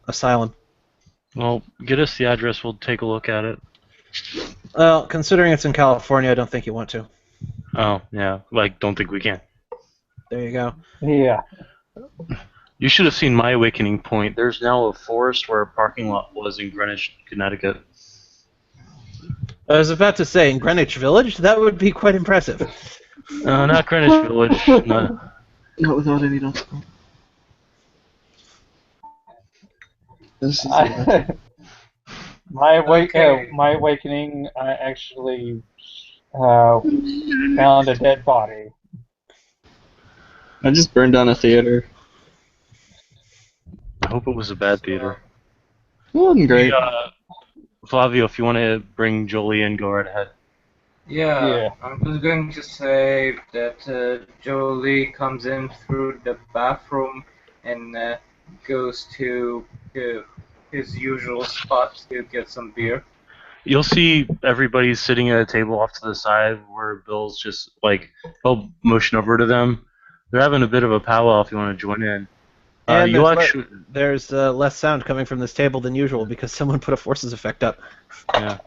asylum. Well, get us the address. We'll take a look at it. Well, considering it's in California, I don't think you want to. Oh, yeah. Don't think we can. There you go. yeah. You should have seen my awakening point. There's now a forest where a parking lot was in Greenwich, Connecticut. I was about to say, in Greenwich Village, that would be quite impressive. Not Greenwich Village. No. Not without any doubt. This is my awakening, I actually found a dead body. I just burned down a theater. I hope it was a bad theater. It wasn't great. Flavio, if you want to bring Jolie in, go right ahead. Yeah, I'm just going to say that Jolie comes in through the bathroom and goes to his usual spot to get some beer. You'll see everybody sitting at a table off to the side where Bill's just, he'll motion over to them. They're having a bit of a powwow if you want to join in. And You there's less sound coming from this table than usual because someone put a forces effect up. Yeah.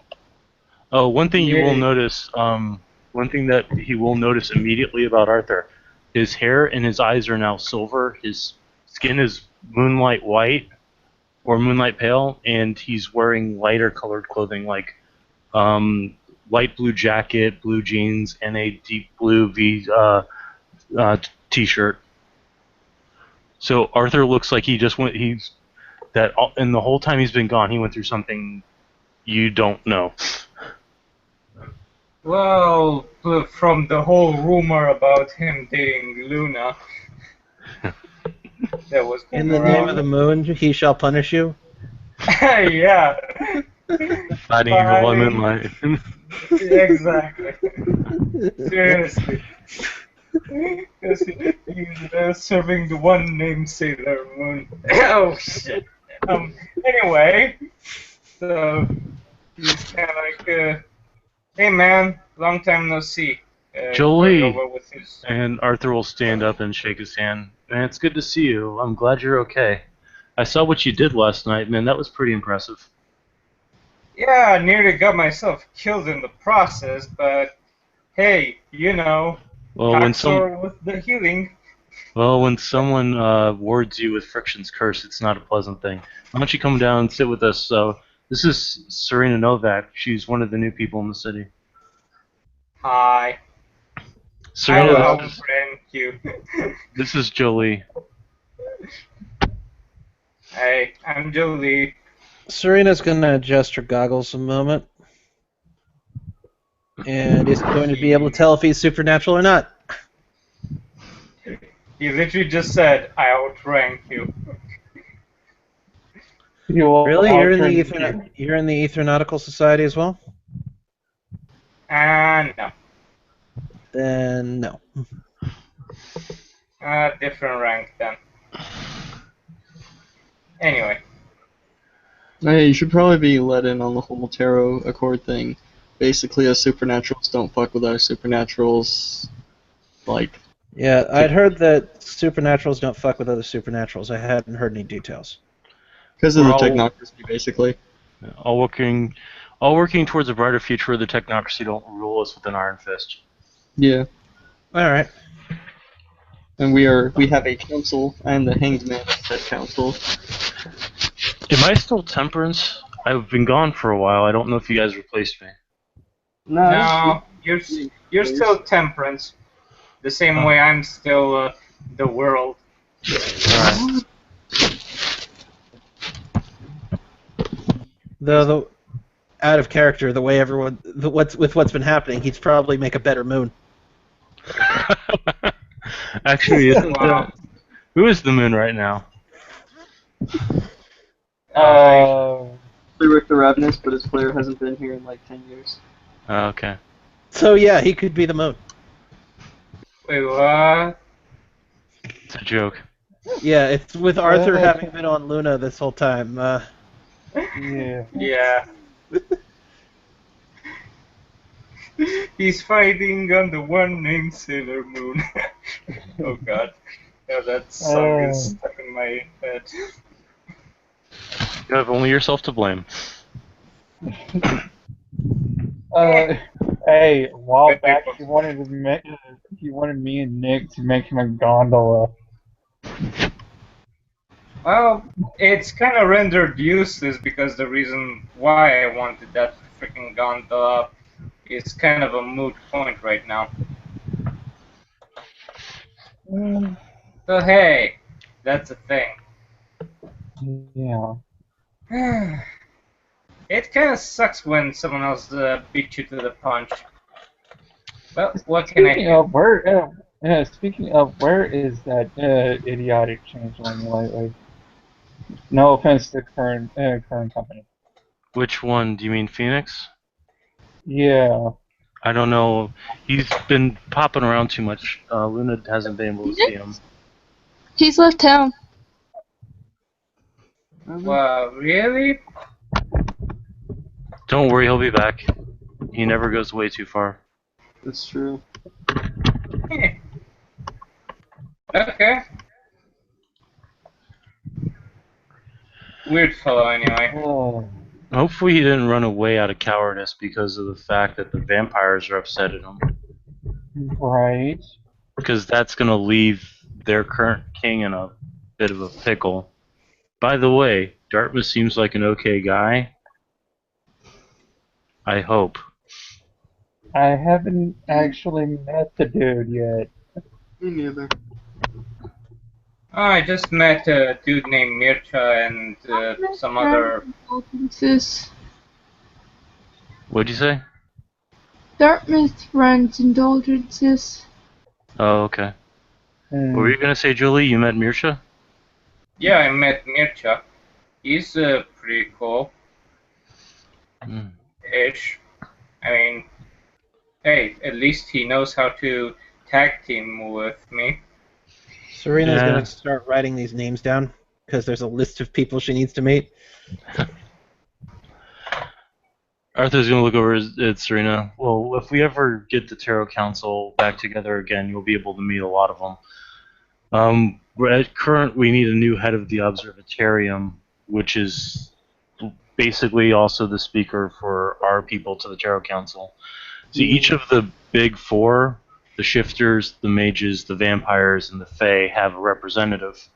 Oh, one thing you will Yay. notice, one thing that he will notice immediately about Arthur, his hair and his eyes are now silver, his skin is moonlight white, or moonlight pale, and he's wearing lighter colored clothing like light blue jacket, blue jeans, and a deep blue t-shirt. So Arthur looks like and the whole time he's been gone, he went through something you don't know. Well, from the whole rumor about him dating Luna, that was In the name of the moon, he shall punish you. yeah, Fighting evil, I meant like. exactly. Seriously. Because he's serving the one named Sailor Moon. Oh shit. Anyway, so he's kind of like, hey man, long time no see. Jolie. Over with his... And Arthur will stand up and shake his hand. Man, it's good to see you. I'm glad you're okay. I saw what you did last night, man. That was pretty impressive. Yeah, I nearly got myself killed in the process, but hey, you know, Well, with the healing. Well, when someone wards you with Friction's curse, it's not a pleasant thing. Why don't you come down and sit with us? So, this is Serena Novak. She's one of the new people in the city. Hi. Serena, Hello, thank you. this is Jolie. Hey, I'm Jolie. Serena's going to adjust her goggles a moment. And isn't going to be able to tell if he's supernatural or not. He literally just said, I outrank you. Really? You're in the Etheronautical Society as well? No. Then no. Different rank then. Anyway. Hey, you should probably be let in on the whole tarot accord thing. Basically, us supernaturals don't fuck with our supernaturals. Yeah, I'd heard that supernaturals don't fuck with other supernaturals. I hadn't heard any details. Because of We're the all- technocracy, basically. All working towards a brighter future where the technocracy don't rule us with an iron fist. Yeah. All right. And we have a council, and the hanged man is said council. Am I still Temperance? I've been gone for a while. I don't know if you guys replaced me. No, you're still Temperance. The same way I'm still the world. Alright. Though out of character, the way what's been happening, he'd probably make a better moon. Actually, Wow. who is the moon right now? Rick the Ravenous, but his player hasn't been here in like 10 years. Okay. So yeah, he could be the moon. Wait, what? It's a joke. Yeah, it's with Arthur having been on Luna this whole time. Yeah. Yeah. He's fighting on the one named Sailor Moon. Oh god. Yeah, that song is stuck in my head. You have only yourself to blame. Hey, a while back he wanted me and Nick to make him a gondola. Well, it's kind of rendered useless because the reason why I wanted that freaking gondola is kind of a moot point right now. So hey, that's a thing. Yeah. It kind of sucks when someone else beats you to the punch. Well, what can I do? Speaking of, where is that idiotic changeling lately? No offense to current company. Which one? Do you mean Phoenix? Yeah. I don't know. He's been popping around too much. Luna hasn't been able to see him. He's left town. Well, really? Don't worry, he'll be back. He never goes way too far. That's true. Heh. Okay. Weird fellow, anyway. Oh. Hopefully he didn't run away out of cowardice because of the fact that the vampires are upset at him. Right. Because that's going to leave their current king in a bit of a pickle. By the way, Dartmouth seems like an okay guy. I hope. I haven't actually met the dude yet. Me neither. Oh, I just met a dude named Mircha and some other... Indulgences. What'd you say? Dartmouth runs indulgences. Oh, okay. What were you going to say, Julie? You met Mirsha? Yeah, I met Mircha. He's pretty cool. Ish. I mean, hey, at least he knows how to tag team with me. Serena's Yeah. gonna start writing these names down because there's a list of people she needs to meet. Arthur's going to look over at Serena. Well, if we ever get the Tarot Council back together again, you'll be able to meet a lot of them. At current, we need a new head of the Observatarium, which is basically also the speaker for our people to the Tarot Council. So each of the big four, the Shifters, the Mages, the Vampires, and the Fae, have a representative.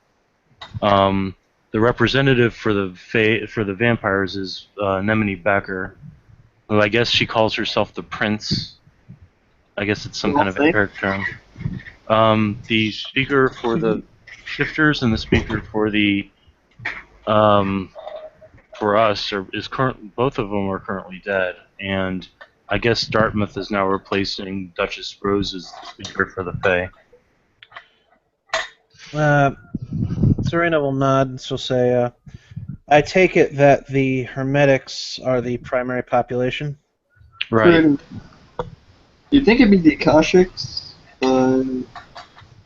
The representative for the Vampires is Nemini Becker. Well, I guess she calls herself the Prince. I guess it's some kind of a character term. The speaker for the Shifters and the speaker for the for us both of them are currently dead, and I guess Dartmouth is now replacing Duchess Rose as the speaker for the Fae. Serena will nod and she'll say, I take it that the Hermetics are the primary population? Right. You'd think it'd be the Akashics, The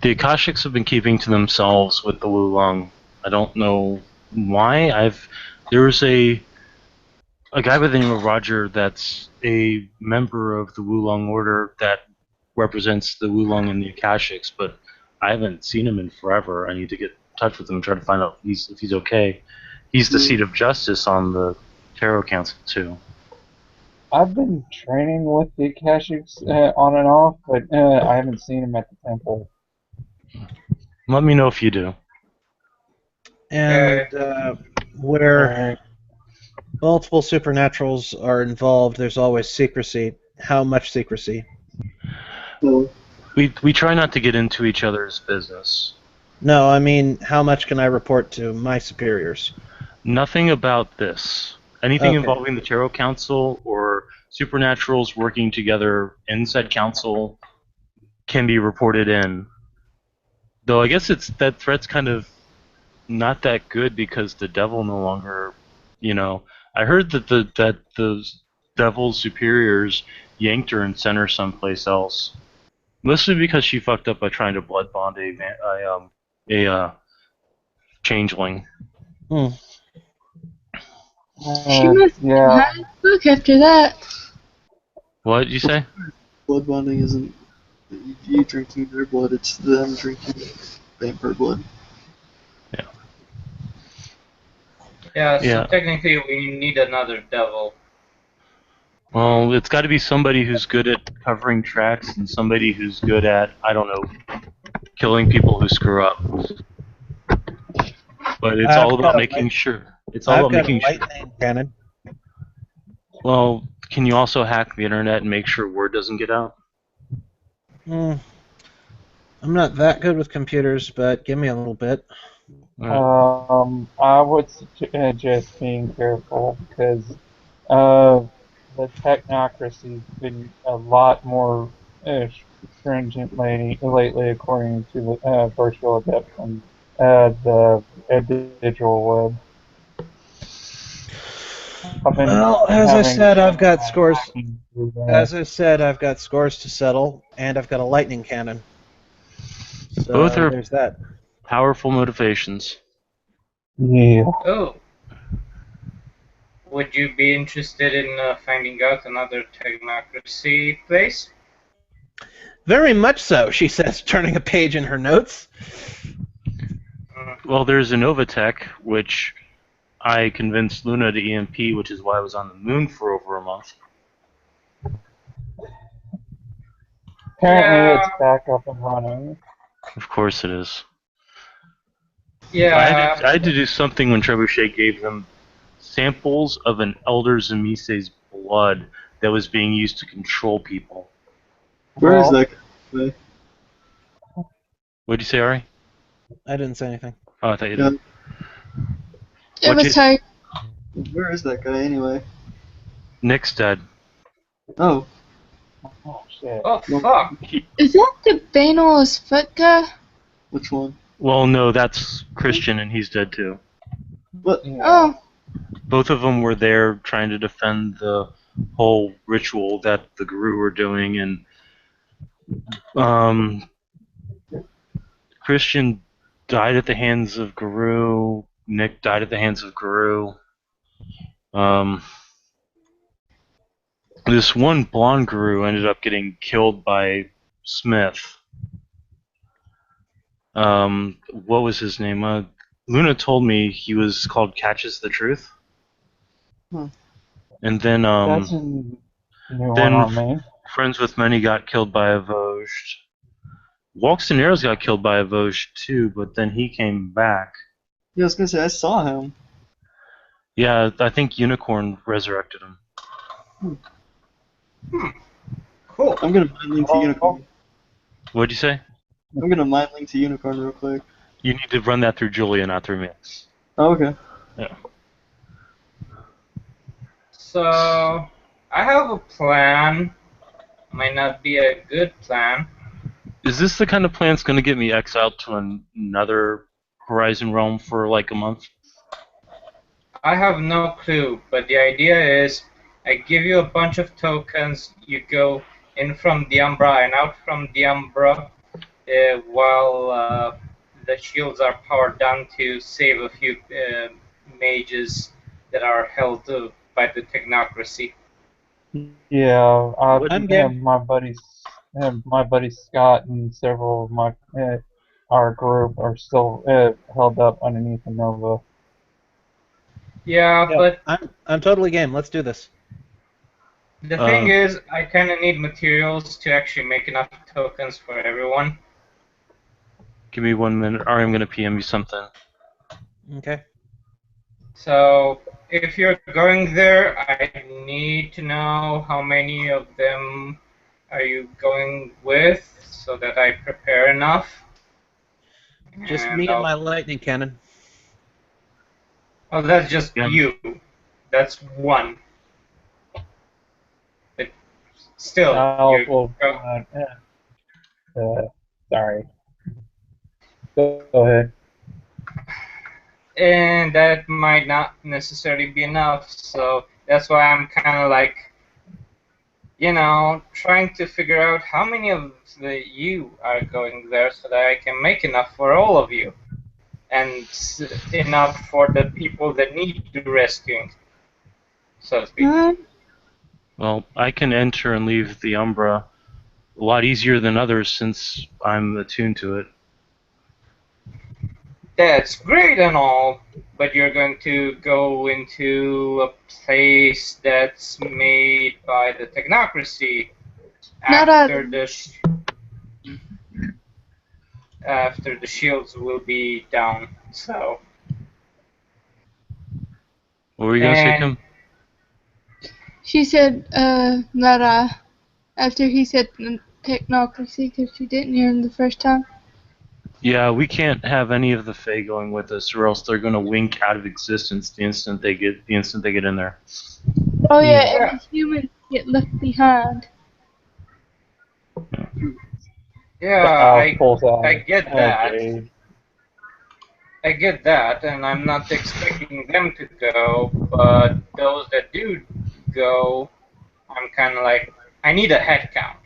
Akashics have been keeping to themselves with the Wulong. I don't know why. There was a guy by the name of Roger that's a member of the Wulong Order that represents the Wulong and the Akashics, but I haven't seen him in forever. I need to get in touch with him and try to find out if he's okay. He's the seat of justice on the Tarot Council, too. I've been training with the Akashics on and off, but I haven't seen him at the temple. Let me know if you do. And where Alright. multiple supernaturals are involved, there's always secrecy. How much secrecy? Well, We try not to get into each other's business. No, I mean, how much can I report to my superiors? Nothing about this. Anything Okay. involving the Tarot Council or supernaturals working together inside council can be reported in. Though I guess that threat's kind of not that good because the devil no longer, I heard that the devil's superiors yanked her and sent her someplace else. Mostly because she fucked up by trying to blood bond a changeling. She must have Yeah. had a book after that. What did you say? blood bonding isn't you drinking their blood, it's them drinking vampire blood. Yeah, so Yeah. technically we need another devil. Well, it's got to be somebody who's good at covering tracks and somebody who's good at, I don't know, killing people who screw up. But it's all about making sure. It's all I've about got making a sure. lightning cannon. Well, can you also hack the internet and make sure word doesn't get out? I'm not that good with computers, but give me a little bit. I would suggest being careful because the technocracy's been a lot more stringent lately, according to the virtual adept from the digital web. Well, as I said, I've got scores. As As I said, I've got scores to settle, and I've got a lightning cannon. So Both are there's that. powerful motivations. yeah. Oh. Would you be interested in finding out another technocracy place? Very much so, she says, turning a page in her notes. Well, there's Innovatech, which I convinced Luna to EMP, which is why I was on the moon for over a month. Apparently, Yeah. it's back up and running. Of course it is. Yeah. I had to do something when Trebuchet gave them samples of an Elder Zamise's blood that was being used to control people. Where is Well, that guy? What'd you say, Ari? I didn't say anything. Oh, I thought you Yeah. did. It What'd was you- tight. Where is that guy anyway? Nick's dead. Oh, oh shit. Oh, fuck. Is that the Banal's foot guy? which one? Well, no, that's Christian, and he's dead too. What? Yeah. Oh, Both of them were there trying to defend the whole ritual that the Guru were doing, and Christian died at the hands of Guru. Nick died at the hands of Guru. This one blonde Guru ended up getting killed by Smith. What was his name? Luna told me he was called Catches the Truth. Hmm. And then That's a new one then on me. Friends with Many got killed by a Vosged. Walks and Arrows got killed by a Vosged too, but then he came back. Yeah, I was gonna say I saw him. Yeah, I think Unicorn resurrected him. Cool. I'm gonna mind link to Unicorn. What'd you say? I'm gonna mind link to Unicorn real quick. You need to run that through Julia, not through me. Oh, okay. Yeah. So, I have a plan. Might not be a good plan. Is this the kind of plan that's going to get me exiled to another Horizon realm for like a month? I have no clue, but the idea is I give you a bunch of tokens, you go in from the Umbra and out from the Umbra while the shields are powered down to save a few mages that are held by the technocracy. Yeah, I'm game. my buddy Scott and several of my our group are still held up underneath the Nova. Yeah, Yeah, but I'm totally game. Let's do this. the thing is, I kind of need materials to actually make enough tokens for everyone. Give me 1 minute, or I'm gonna PM you something. Okay. So, if you're going there, I need to know how many of them are you going with, so that I prepare enough. Just And me and my lightning cannon. oh, that's just Yeah. you. That's one. But still, you Well, go. sorry. Go ahead. And that might not necessarily be enough, so that's why I'm kind of like, trying to figure out how many of you are going there so that I can make enough for all of you. And enough for the people that need rescuing, so to speak. Well, I can enter and leave the Umbra a lot easier than others since I'm attuned to it. That's great and all, but you're going to go into a place that's made by the technocracy Not after after the shields will be down. So. What were you gonna say, And Kim? She said that after he said technocracy because she didn't hear him the first time. Yeah, we can't have any of the Fae going with us, or else they're gonna wink out of existence the instant they get in there. Oh yeah, Yeah. and the humans get left behind. Yeah, Pulls out I get that. gauge. I get that, and I'm not expecting them to go, but those that do go, I'm kind of like, I need a head count.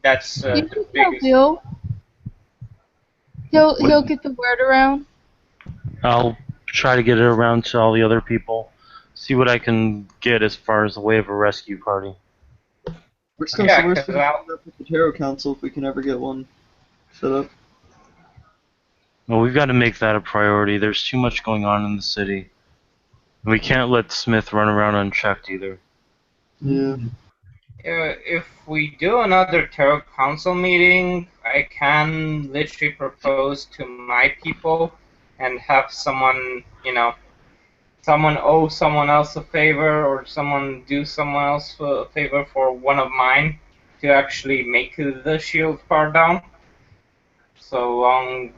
That's You the can tell biggest. Bill. He'll get the word around. I'll try to get it around to all the other people. See what I can get as far as the way of a rescue party. Worst comes Yeah, to worst, 'cause we can I'll- end up with the Tarot Council if we can ever get one set up. Well, we've got to make that a priority. There's too much going on in the city. We can't let Smith run around unchecked either. Yeah. If we do another Tarot Council meeting, I can literally propose to my people and have someone, someone owe someone else a favor or someone do someone else a favor for one of mine to actually make the shield part down. So long,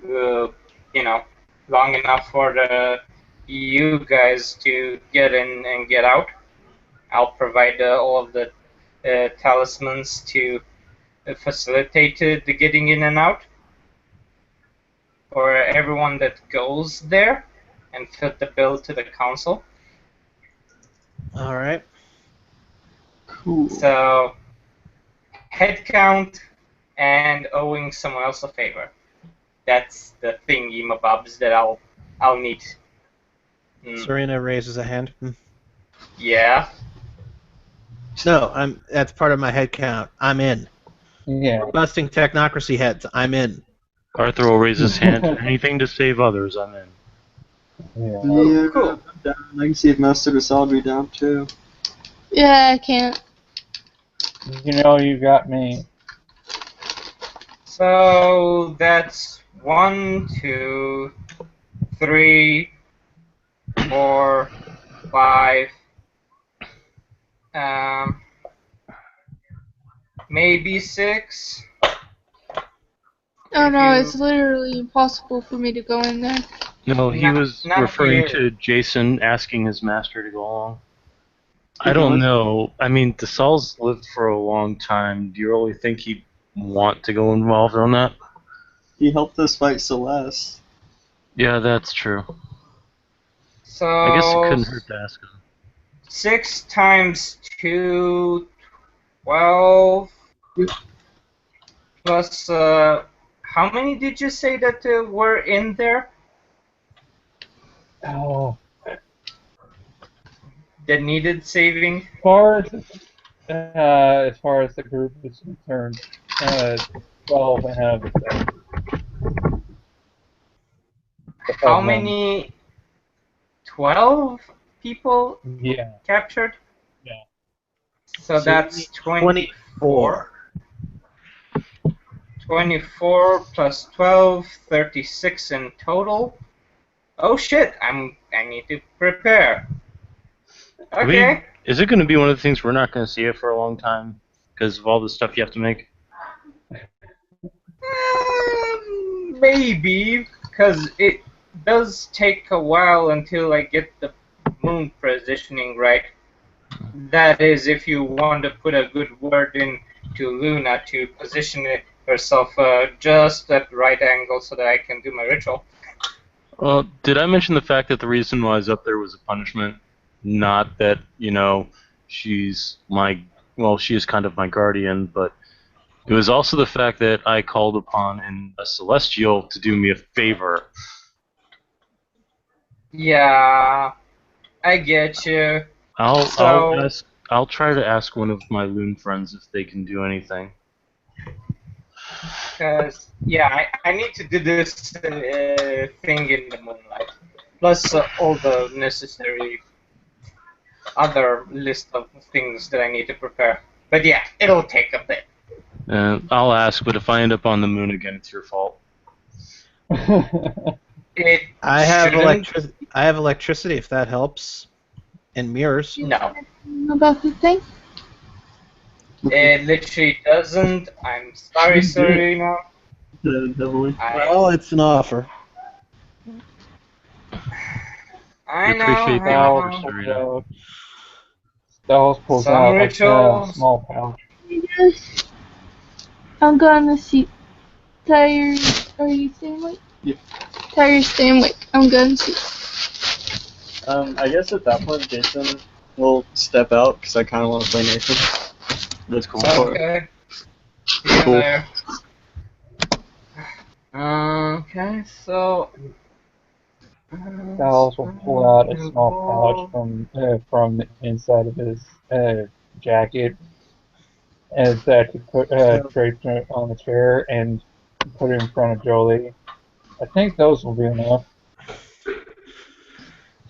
long enough for you guys to get in and get out. I'll provide all of the talismans to facilitate the getting in and out for everyone that goes there and fit the bill to the council. All right. Cool. So, head count and owing someone else a favor. That's the thingy-mabobs that I'll need. Serena raises a hand. Yeah. No, that's part of my head count. I'm in. Yeah. Busting technocracy heads. I'm in. Arthur will raise his hand. Anything to save others, I'm in. Yeah. Yeah, Cool. I'm down. I can see if Master Gasal be down too. Yeah, I can't. You know you got me. So that's 1, 2, 3, 4, 5. Maybe 6. Oh If no, you- it's literally impossible for me to go in there. No, he Not- was not referring here. to Jason asking his master to go along. I don't know. I mean, DeSaul's lived for a long time. Do you really think he'd want to go involved on that? He helped us fight Celeste. Yeah, that's true. So I guess it couldn't hurt to ask him. 6 times 2, 12. Yep. Plus, how many did you say that were in there Oh. that needed saving? As far as the group is concerned, 12 and over. How many? 12 people Yeah. captured? Yeah. So So that's 24. 24. 24 plus 12, 36 in total. Oh shit, I need to prepare. Okay. Is it going to be one of the things we're not going to see it for a long time because of all the stuff you have to make? Maybe, because it does take a while until I get the moon positioning right. That is, if you want to put a good word in to Luna to position herself just at the right angle so that I can do my ritual. Well, did I mention the fact that the reason why I was up there was a punishment? Not that, she's she is kind of my guardian, but it was also the fact that I called upon a celestial to do me a favor. Yeah, I get you. I'll try to ask one of my loon friends if they can do anything. Because, yeah, I need to do this thing in the moonlight. Plus all the necessary other list of things that I need to prepare. But yeah, it'll take a bit. I'll ask, but if I end up on the moon again, it's your fault. It I have shouldn't. I have electricity if that helps. And mirrors. No, About the thing? it literally doesn't. I'm sorry, Serena. Definitely. Well, it's an offer. I know. appreciate the I offer, know. Serena. Styles pulls Some out rituals. a small pouch. I'm gonna see. Tyre, are you staying awake? Yeah. Tyre's staying awake. I'm going to see. I guess at that point, Jason will step out because I kind of want to play Nathan. That's cool. Okay. See you Cool. there. Okay, so. Styles will pull out a small pouch from inside of his jacket and that he put draped it on the chair and put it in front of Jolie. I think those will be enough.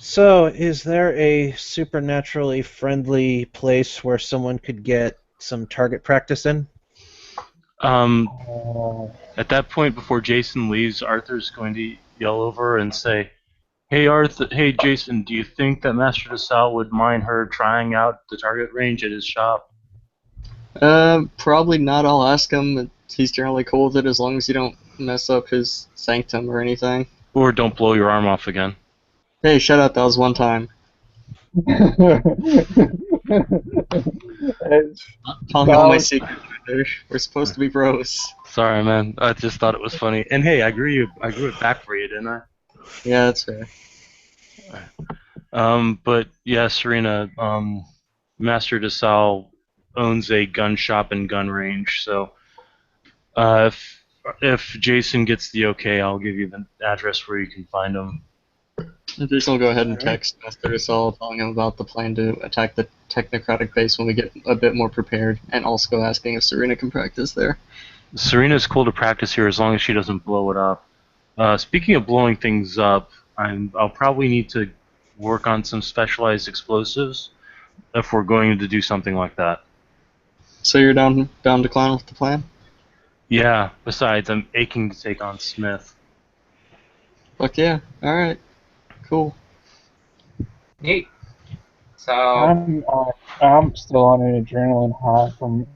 So, is there a supernaturally friendly place where someone could get some target practice in? At that point, before Jason leaves, Arthur's going to yell over and say, Hey Jason, do you think that Master DeSalle would mind her trying out the target range at his shop? Probably not. I'll ask him. He's generally cool with it as long as you don't mess up his sanctum or anything. Or don't blow your arm off again. Hey, shut up. That was one time. Telling all my secrets. We're supposed to be bros. Sorry, man. I just thought it was funny. And hey, I grew it back for you, didn't I? Yeah, that's fair. But yeah, Serena, Master DeSalle owns a gun shop and gun range, so if Jason gets the okay, I'll give you the address where you can find him. Jason will go ahead and text Master DeSalle telling him about the plan to attack the technocratic base when we get a bit more prepared, and also asking if Serena can practice there. Serena's cool to practice here as long as she doesn't blow it up. Speaking of blowing things up, I'll probably need to work on some specialized explosives if we're going to do something like that. So you're down to clown with the plan? Yeah, besides, I'm aching to take on Smith. Fuck yeah. Alright. Cool. Neat. So. I'm still on an adrenaline high from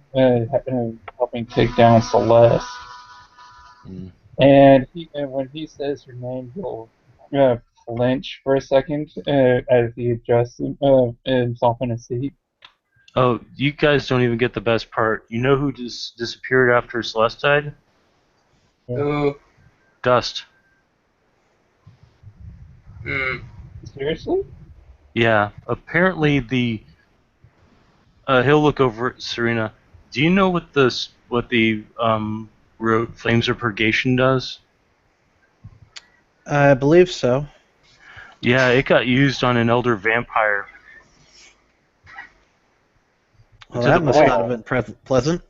helping take down Celeste. And when he says her name, he'll flinch for a second as he adjusts himself in his seat. Oh, you guys don't even get the best part. You know who disappeared after Celeste died? Who? Dust. Seriously? Yeah. Apparently he'll look over at Serena. Do you know what the Flames of Purgation does? I believe so. Yeah, it got used on an elder vampire. Well, that must not have been pleasant.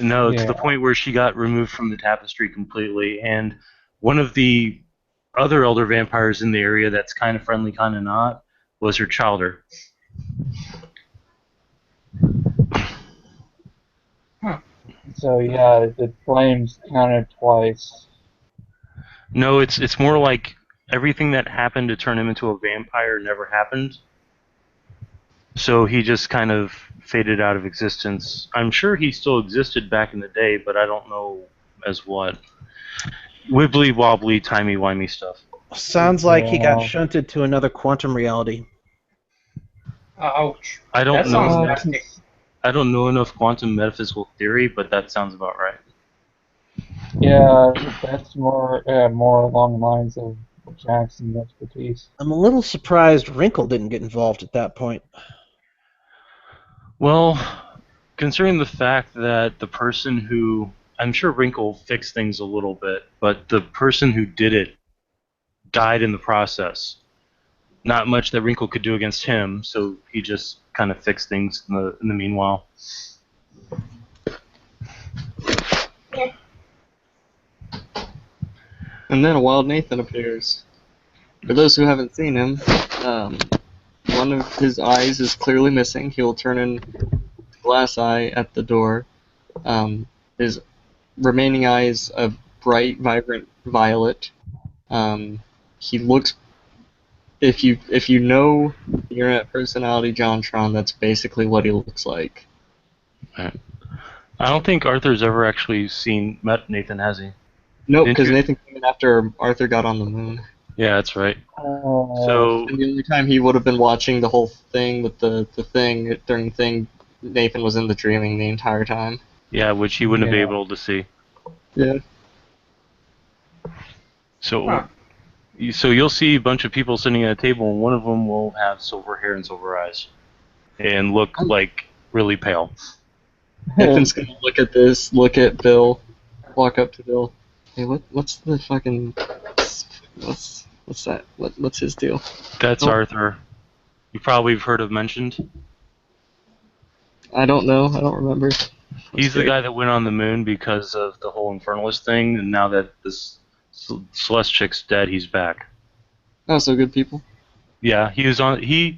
No, to the point where she got removed from the tapestry completely, and one of the other elder vampires in the area that's kind of friendly, kind of not, was her childer. Huh. So yeah, the flames counted twice. No, it's more like everything that happened to turn him into a vampire never happened. So he just kind of faded out of existence. I'm sure he still existed back in the day, but I don't know as what. Wibbly wobbly, timey wimey stuff. Sounds like he got Yeah. shunted to another quantum reality. Ouch. I don't That sounds know. nasty. I don't know enough quantum metaphysical theory, but that sounds about right. Yeah, that's more along the lines of Jackson's expertise. I'm a little surprised Wrinkle didn't get involved at that point. Well, considering the fact that the person who I'm sure Wrinkle fixed things a little bit, but the person who did it died in the process. Not much that Wrinkle could do against him, so he just kind of fixed things in the meanwhile. And then a wild Nathan appears. For those who haven't seen him, one of his eyes is clearly missing. He will turn in glass eye at the door. His remaining eye is a bright, vibrant violet. He looks. If you know the internet personality JonTron, that's basically what he looks like. I don't think Arthur's ever actually met Nathan, has he? Nope, Didn't because you- Nathan came in after Arthur got on the moon. Yeah, that's right. So So And the only time he would have been watching the whole thing with the thing during the thing, Nathan was in the dreaming the entire time. yeah, which he wouldn't Yeah. have been able to see. Yeah. So, Huh. so you'll see a bunch of people sitting at a table, and one of them will have silver hair and silver eyes, and look like really pale. Nathan's gonna look at this, look at Bill, walk up to Bill. Hey, what's the fucking what's that? What's his deal? That's Oh. Arthur. You probably have heard of mentioned. I don't know. I don't remember. He's the guy that went on the moon because of the whole Infernalist thing, and now that this Celeste chick's dead, he's back. Oh, so good people. Yeah, he was on. You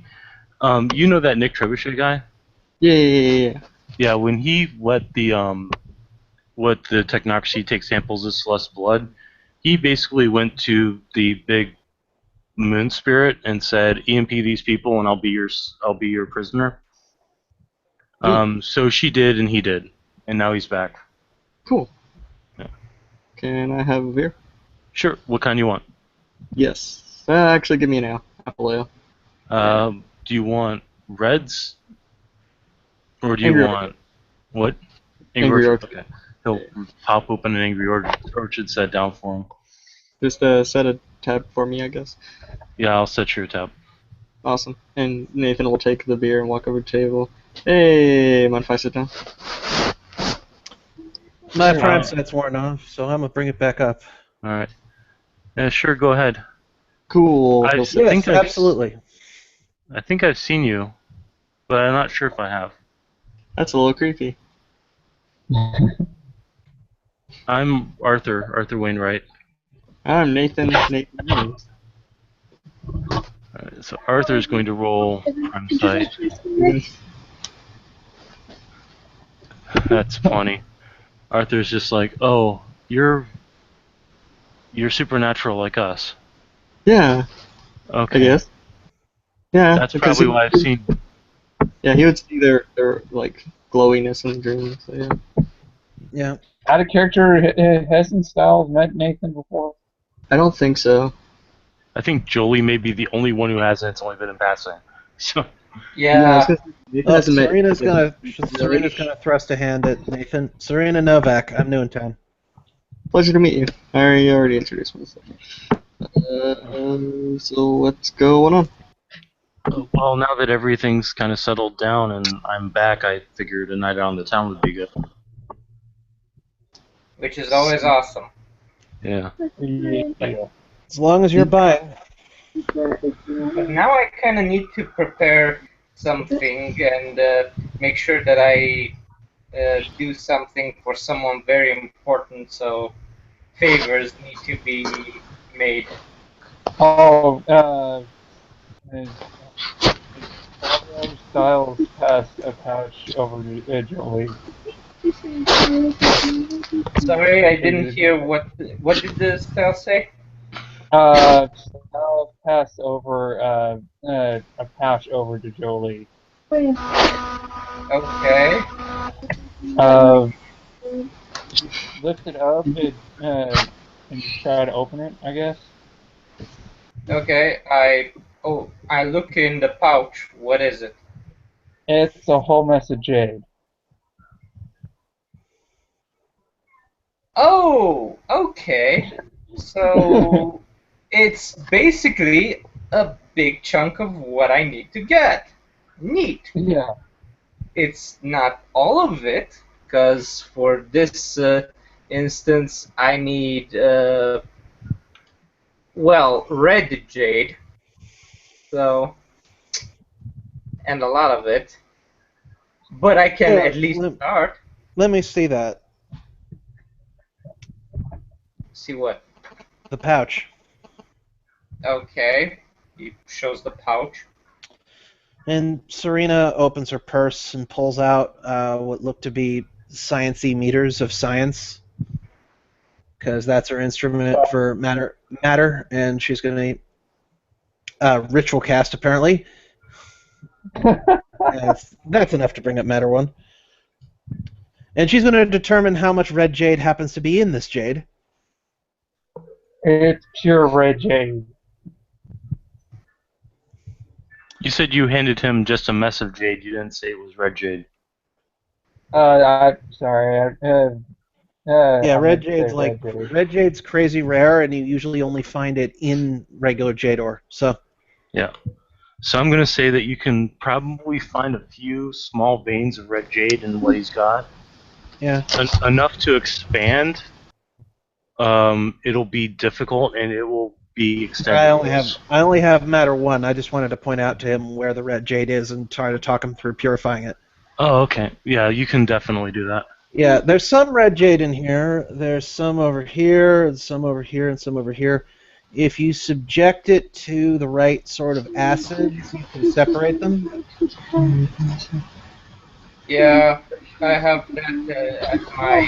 know that Nick Trebuchet guy? Yeah. Yeah, when he let the technocracy take samples of Celeste's blood, he basically went to the big moon spirit and said, "EMP these people, and I'll be your prisoner." So she did, and he did, and now he's back. Cool. Yeah. Can I have a beer? Sure. What kind you want? Yes. Actually, give me an apple ale. Do you want reds, or do you Angry want what? Angry Orchard. Okay. He'll pop open an Angry Orchard set down for him. Just set a tab for me, I guess. Yeah, I'll set your tab. Awesome. And Nathan will take the beer and walk over to the table. Hey, mind if I sit down? My Yeah. prime set's worn off, so I'm gonna bring it back up. All right. Yeah, sure. Go ahead. Cool. I He'll sit. think Yes, I've- absolutely. I think I've seen you, but I'm not sure if I have. That's a little creepy. I'm Arthur Wainwright. I'm Nathan Williams. Alright, so Arthur's going to roll Prime Sight. That's funny. Arthur's just like, oh, you're supernatural like us. Yeah, Okay. I guess. Yeah, That's because probably why I've seen. Yeah, he would see their like glowiness in the dream. So yeah. Yeah. out of character, hasn't Styles met Nathan before? I don't think so. I think Jolie may be the only one who hasn't. It's only been in passing. So Yeah. Nathan hasn't met- Serena's gonna thrust a hand at Nathan. Serena Novak, I'm new in town. Pleasure to meet you. I already introduced myself. So what's going on? well, now that everything's kind of settled down and I'm back, I figured a night out on the town would be good. Which is always awesome. Yeah. Yeah. As long as you're buying. But now I kind of need to prepare something and make sure that I do something for someone very important, so favors need to be made. Oh, Styles passed a pouch over to Jolie. Sorry, I didn't hear what did the spell say? I'll pass over a pouch over to Jolie. Okay. Lift it up and just try to open it, I guess. Okay. I look in the pouch. What is it? It's a whole mess of jade. Oh, okay. So it's basically a big chunk of what I need to get. Neat. Yeah. It's not all of it, because for this instance, I need, well, red jade. So, and a lot of it. But I can Yeah, at least start. Let me see that. See what? The pouch. Okay. He shows the pouch. And Serena opens her purse and pulls out what look to be science-y meters of science, because that's her instrument for matter, and she's going to ritual cast, apparently. That's enough to bring up matter 1. And she's going to determine how much red jade happens to be in this jade. It's pure red jade. You said you handed him just a mess of jade. You didn't say it was red jade. Sorry. Yeah, red jade's crazy rare, and you usually only find it in regular jade ore. So. Yeah. So I'm going to say that you can probably find a few small veins of red jade in what he's got. Yeah. Enough to expand. It'll be difficult, and it will be extended. I only have matter 1. I just wanted to point out to him where the red jade is and try to talk him through purifying it. Oh, okay. Yeah, you can definitely do that. Yeah, there's some red jade in here. There's some over here, and some over here, and some over here. If you subject it to the right sort of acids, you can separate them. Yeah, I have that at my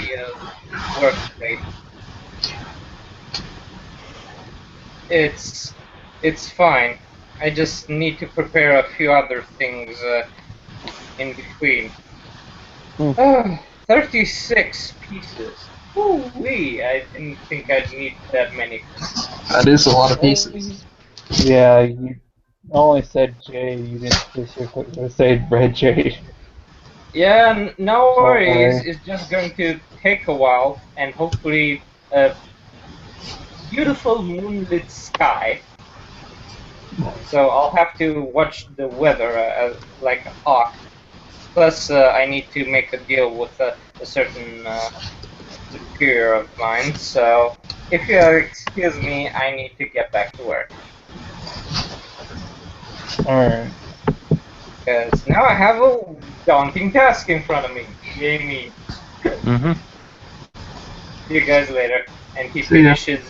workplace. It's fine. I just need to prepare a few other things in between. 36 pieces. Ooh-wee, I didn't think I'd need that many. That is a lot of pieces. Yeah, you only said jade, you didn't specifically say red jade. Yeah, no worries. Okay. It's just going to take a while, and hopefully a beautiful moonlit sky. So I'll have to watch the weather like a hawk. Plus, I need to make a deal with a certain superior of mine. So, if you'll excuse me, I need to get back to work. Alright. Because now I have a daunting task in front of me. Yay me. Mm-hmm. See you guys later. And he finishes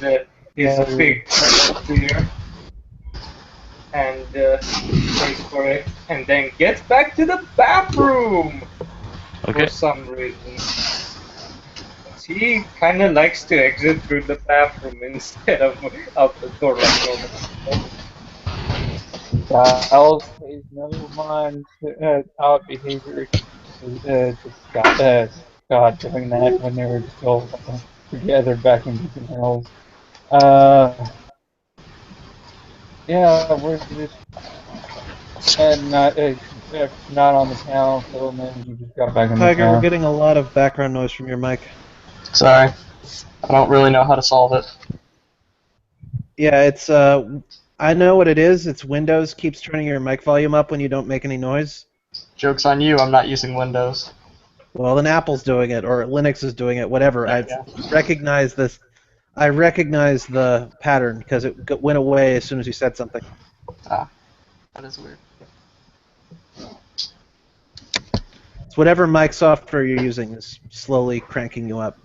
his big clear and pays for it, and then gets back to the bathroom Okay. for some reason. He kind of likes to exit through the bathroom instead of out the door like normal. Styles pays no mind to out behavior to Scott doing that when they were still together back in Beacon Hills. Yeah, we're just not on the town, so then you just got back in the Tiger, we're town. getting a lot of background noise from your mic. Sorry. I don't really know how to solve it. Yeah, it's I know what it is. It's Windows keeps turning your mic volume up when you don't make any noise. Joke's on you, I'm not using Windows. Well, then Apple's doing it, or Linux is doing it, whatever. I recognize this. I recognize the pattern because it went away as soon as you said something. Ah, that is weird. It's whatever mic software you're using is slowly cranking you up.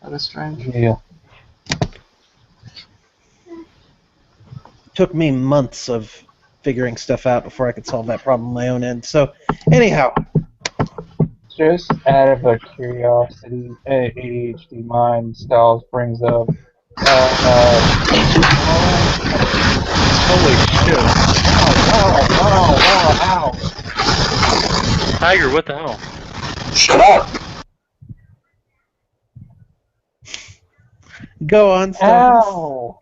That is strange. Yeah. Took me months of figuring stuff out before I could solve that problem on my own end. So, anyhow, Just out of a curiosity, ADHD mind, Styles brings up. Holy shit! Ow! Tiger, what the hell? Shut up! Go on, Styles. Ow!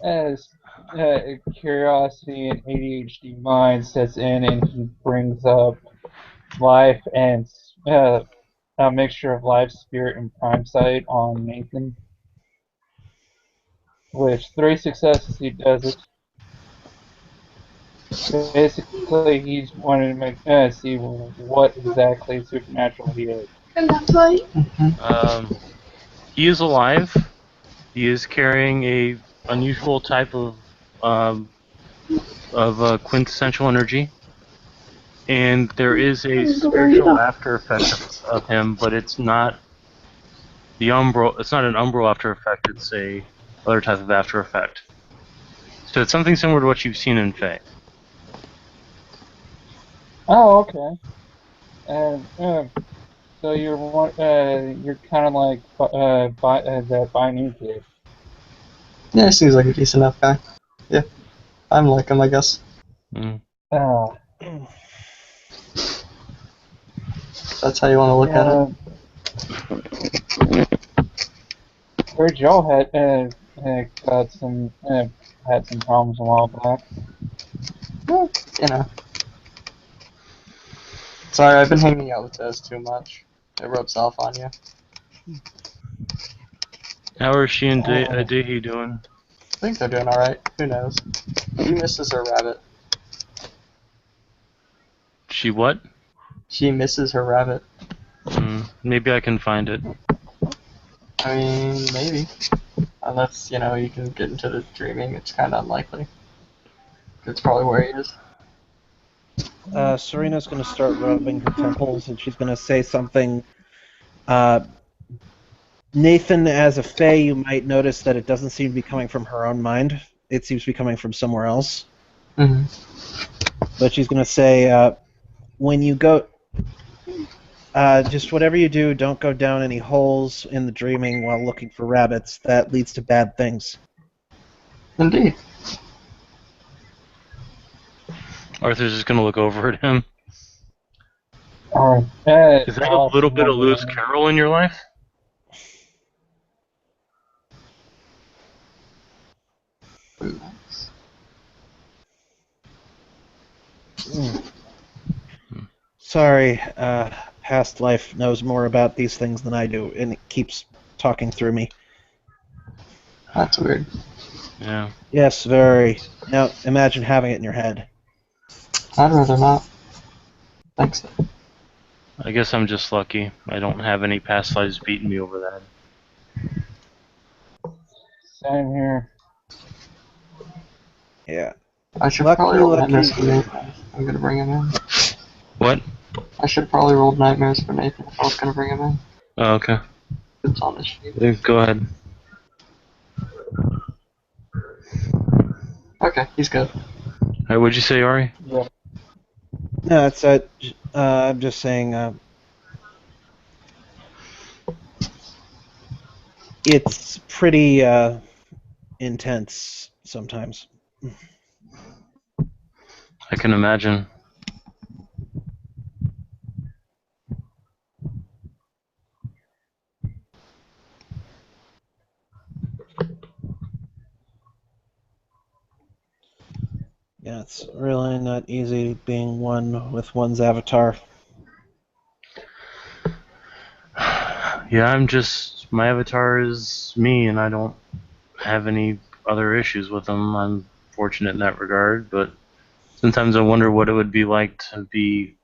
As curiosity and ADHD mind sets in, and he brings up life and a mixture of life, spirit, and prime sight on Nathan. With 3 successes, he does it. Basically, he's wanting to see what exactly supernatural he is. And that's why. He is alive. He is carrying a unusual type of quintessential energy, and there is a spiritual after effect of him, but it's not the umbral. It's not an umbral after effect. It's a other type of after effect. So it's something similar to what you've seen in Fae. Oh, okay. And so you're kind of like that Binding kid. Yeah, seems like a decent enough guy. Yeah, I'm like him, I guess. Mm. Oh. That's how you want to look at it. Where'd y'all had some problems a while back? Well, you know. Sorry, I've been hanging out with Tez too much. It rubs off on you. How are she and Dehi doing? I think they're doing alright. Who knows? She misses her rabbit. She what? She misses her rabbit. Maybe I can find it. I mean, maybe. Unless, you know, you can get into the dreaming, it's kind of unlikely. That's probably where he is. Serena's going to start rubbing her temples, and she's going to say something. Nathan, as a Fae, you might notice that it doesn't seem to be coming from her own mind. It seems to be coming from somewhere else. Mm-hmm. But she's going to say, when you go... just whatever you do, don't go down any holes in the dreaming while looking for rabbits. That leads to bad things. Indeed. Arthur's just gonna look over at him. Is Is that a little bit of Lewis Carroll in your life? Sorry, past life knows more about these things than I do, and it keeps talking through me. That's weird. Yeah. Yes, very. Now, imagine having it in your head. I'd rather not. Thanks. I guess I'm just lucky. I don't have any past lives beating me over the head. Same here. Yeah. I should probably roll nightmares for Nathan. I'm gonna bring him in. What? I should probably roll nightmares for Nathan if I was gonna bring him in. Oh, okay. It's on the sheet. Go ahead. Okay, he's good. Alright, what'd you say, Ari? Yeah. No, it's I'm just saying. It's pretty intense sometimes. I can imagine. Yeah, it's really not easy being one with one's avatar. Yeah, my avatar is me, and I don't have any other issues with them. I'm fortunate in that regard, but sometimes I wonder what it would be like to be,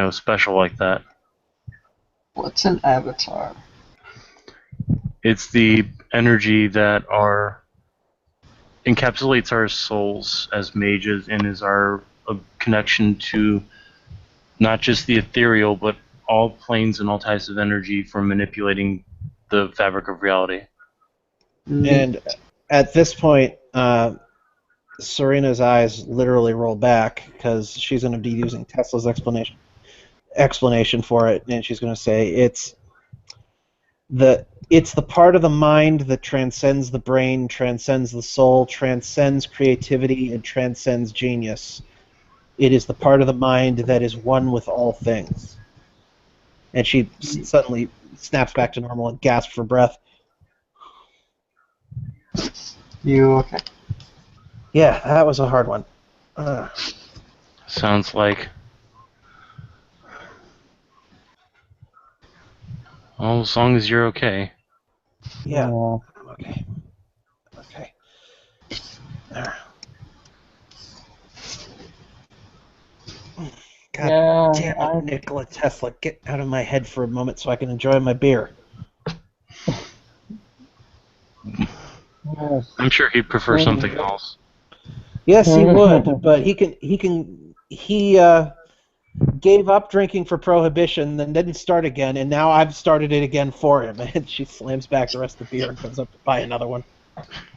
special like that. What's an avatar? It's the energy that encapsulates our souls as mages and is our connection to not just the ethereal, but all planes and all types of energy for manipulating the fabric of reality. And at this point, Serena's eyes literally roll back because she's going to be using Tesla's explanation. explanation for it, and she's going to say it's the part of the mind that transcends the brain, transcends the soul, transcends creativity, and transcends genius. It is the part of the mind that is one with all things. And she suddenly snaps back to normal and gasps for breath. You okay? Yeah, that was a hard one. Sounds like. Well, as long as you're okay. Yeah. Yeah. Okay. Okay. There. God Yeah, damn it, Nikola Tesla. Get out of my head for a moment so I can enjoy my beer. yes. I'm sure he'd prefer something else. Yes, he would, but he gave up drinking for prohibition, then didn't start again, and now I've started it again for him. And she slams back the rest of the beer and comes up to buy another one.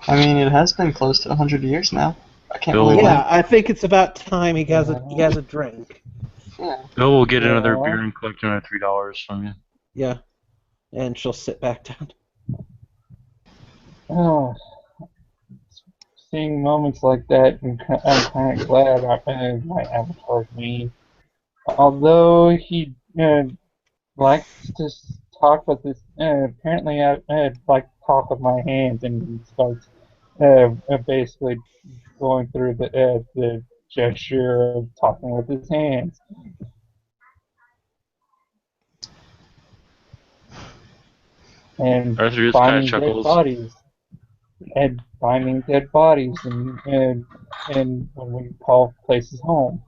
I mean, it has been close to 100 years now. I can't Bill- really blame. Yeah, I think it's about time he has a drink. Yeah. Bill will get another Yeah. beer and collect another $3 from you. Yeah, and she'll sit back down. Oh, seeing moments like that, I'm kind of glad my avatar's me. Although he likes to talk with his, apparently I like to talk with my hands, and he starts basically going through the gesture of talking with his hands. And Arthur just kind of finding dead chuckles. bodies. And finding dead bodies, and when we call places home.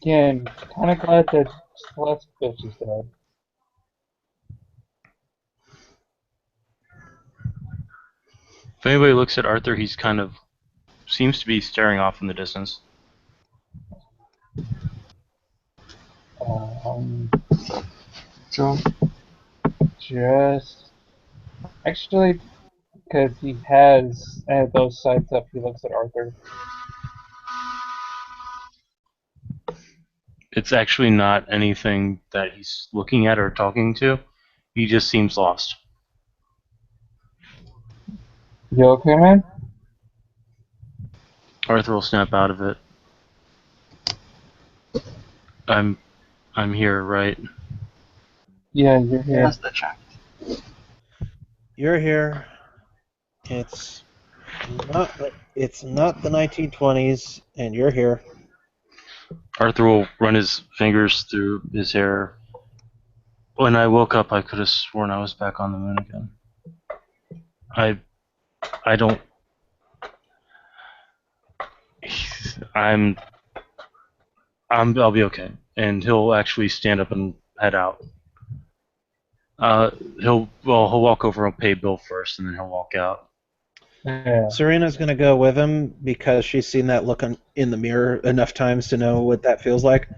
Again, kind of glad that Celeste bitch is dead. If anybody looks at Arthur, he's kind of seems to be staring off in the distance. So, Just actually, because he has those sides up, he looks at Arthur. It's actually not anything that he's looking at or talking to. He just seems lost. You okay, man? Arthur will snap out of it. I'm here, right? Yeah, you're here. that's the check. You're here. It's not the 1920s, and you're here. Arthur will run his fingers through his hair. When I woke up, I could have sworn I was back on the moon again. I don't. I'll be okay. And he'll actually stand up and head out. He'll walk over and pay Bill first, and then he'll walk out. Yeah. Serena's going to go with him because she's seen that look in the mirror enough times to know what that feels like.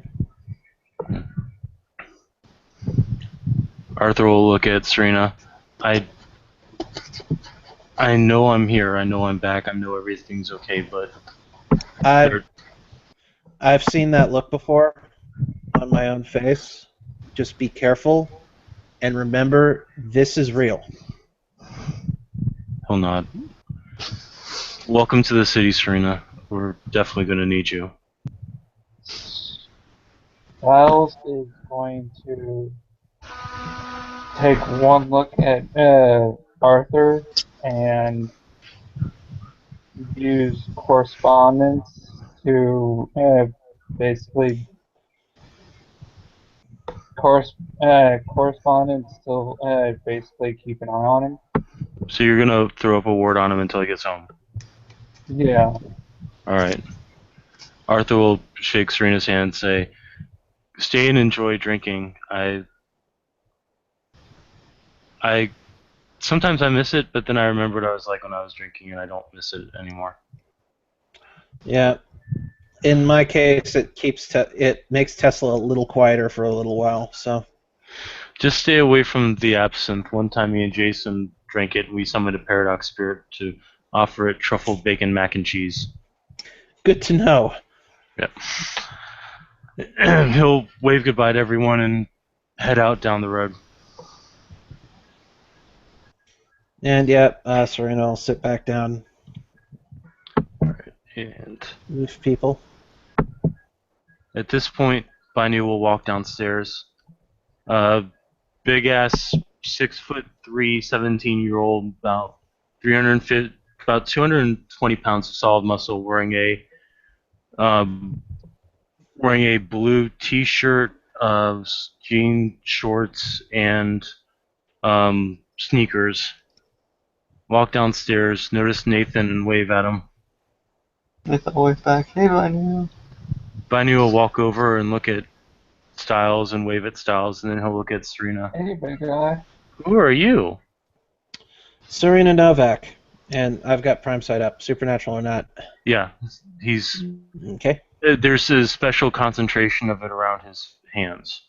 Arthur will look at Serena. I know I'm here. I know I'm back. I know everything's okay, but I've seen that look before on my own face. Just be careful and remember this is real. he'll nod. Welcome to the city, Serena. We're definitely going to need you. Giles is going to take one look at Arthur and use correspondence to basically correspondence to basically keep an eye on him. So you're going to throw up a ward on him until he gets home? Yeah. Alright. Arthur will shake Serena's hand and say, stay and enjoy drinking. Sometimes I miss it, but then I remember what I was like when I was drinking, and I don't miss it anymore. Yeah. In my case, it makes Tesla a little quieter for a little while. So Just stay away from the absinthe. One time me and Jason drank it, and we summoned a paradox spirit to offer it truffle bacon mac and cheese. Good to know. Yep. He'll wave goodbye to everyone and head out down the road. And yeah, Serena will sit back down, And move people. at this point, Bainu will walk downstairs. Big ass 6'3", 17-year-old, about 220 pounds of solid muscle, wearing a blue T-shirt, jean shorts, and sneakers. Walk downstairs, notice Nathan, and wave at him. Nathan will wave back. Hey, Bainu. Bainu will walk over and look at Styles and wave at Styles, and then he'll look at Serena. Hey, big guy. Who are you? Serena Novak. And I've got Prime Side up, supernatural or not. Yeah, he's... Okay. There's a special concentration of it around his hands.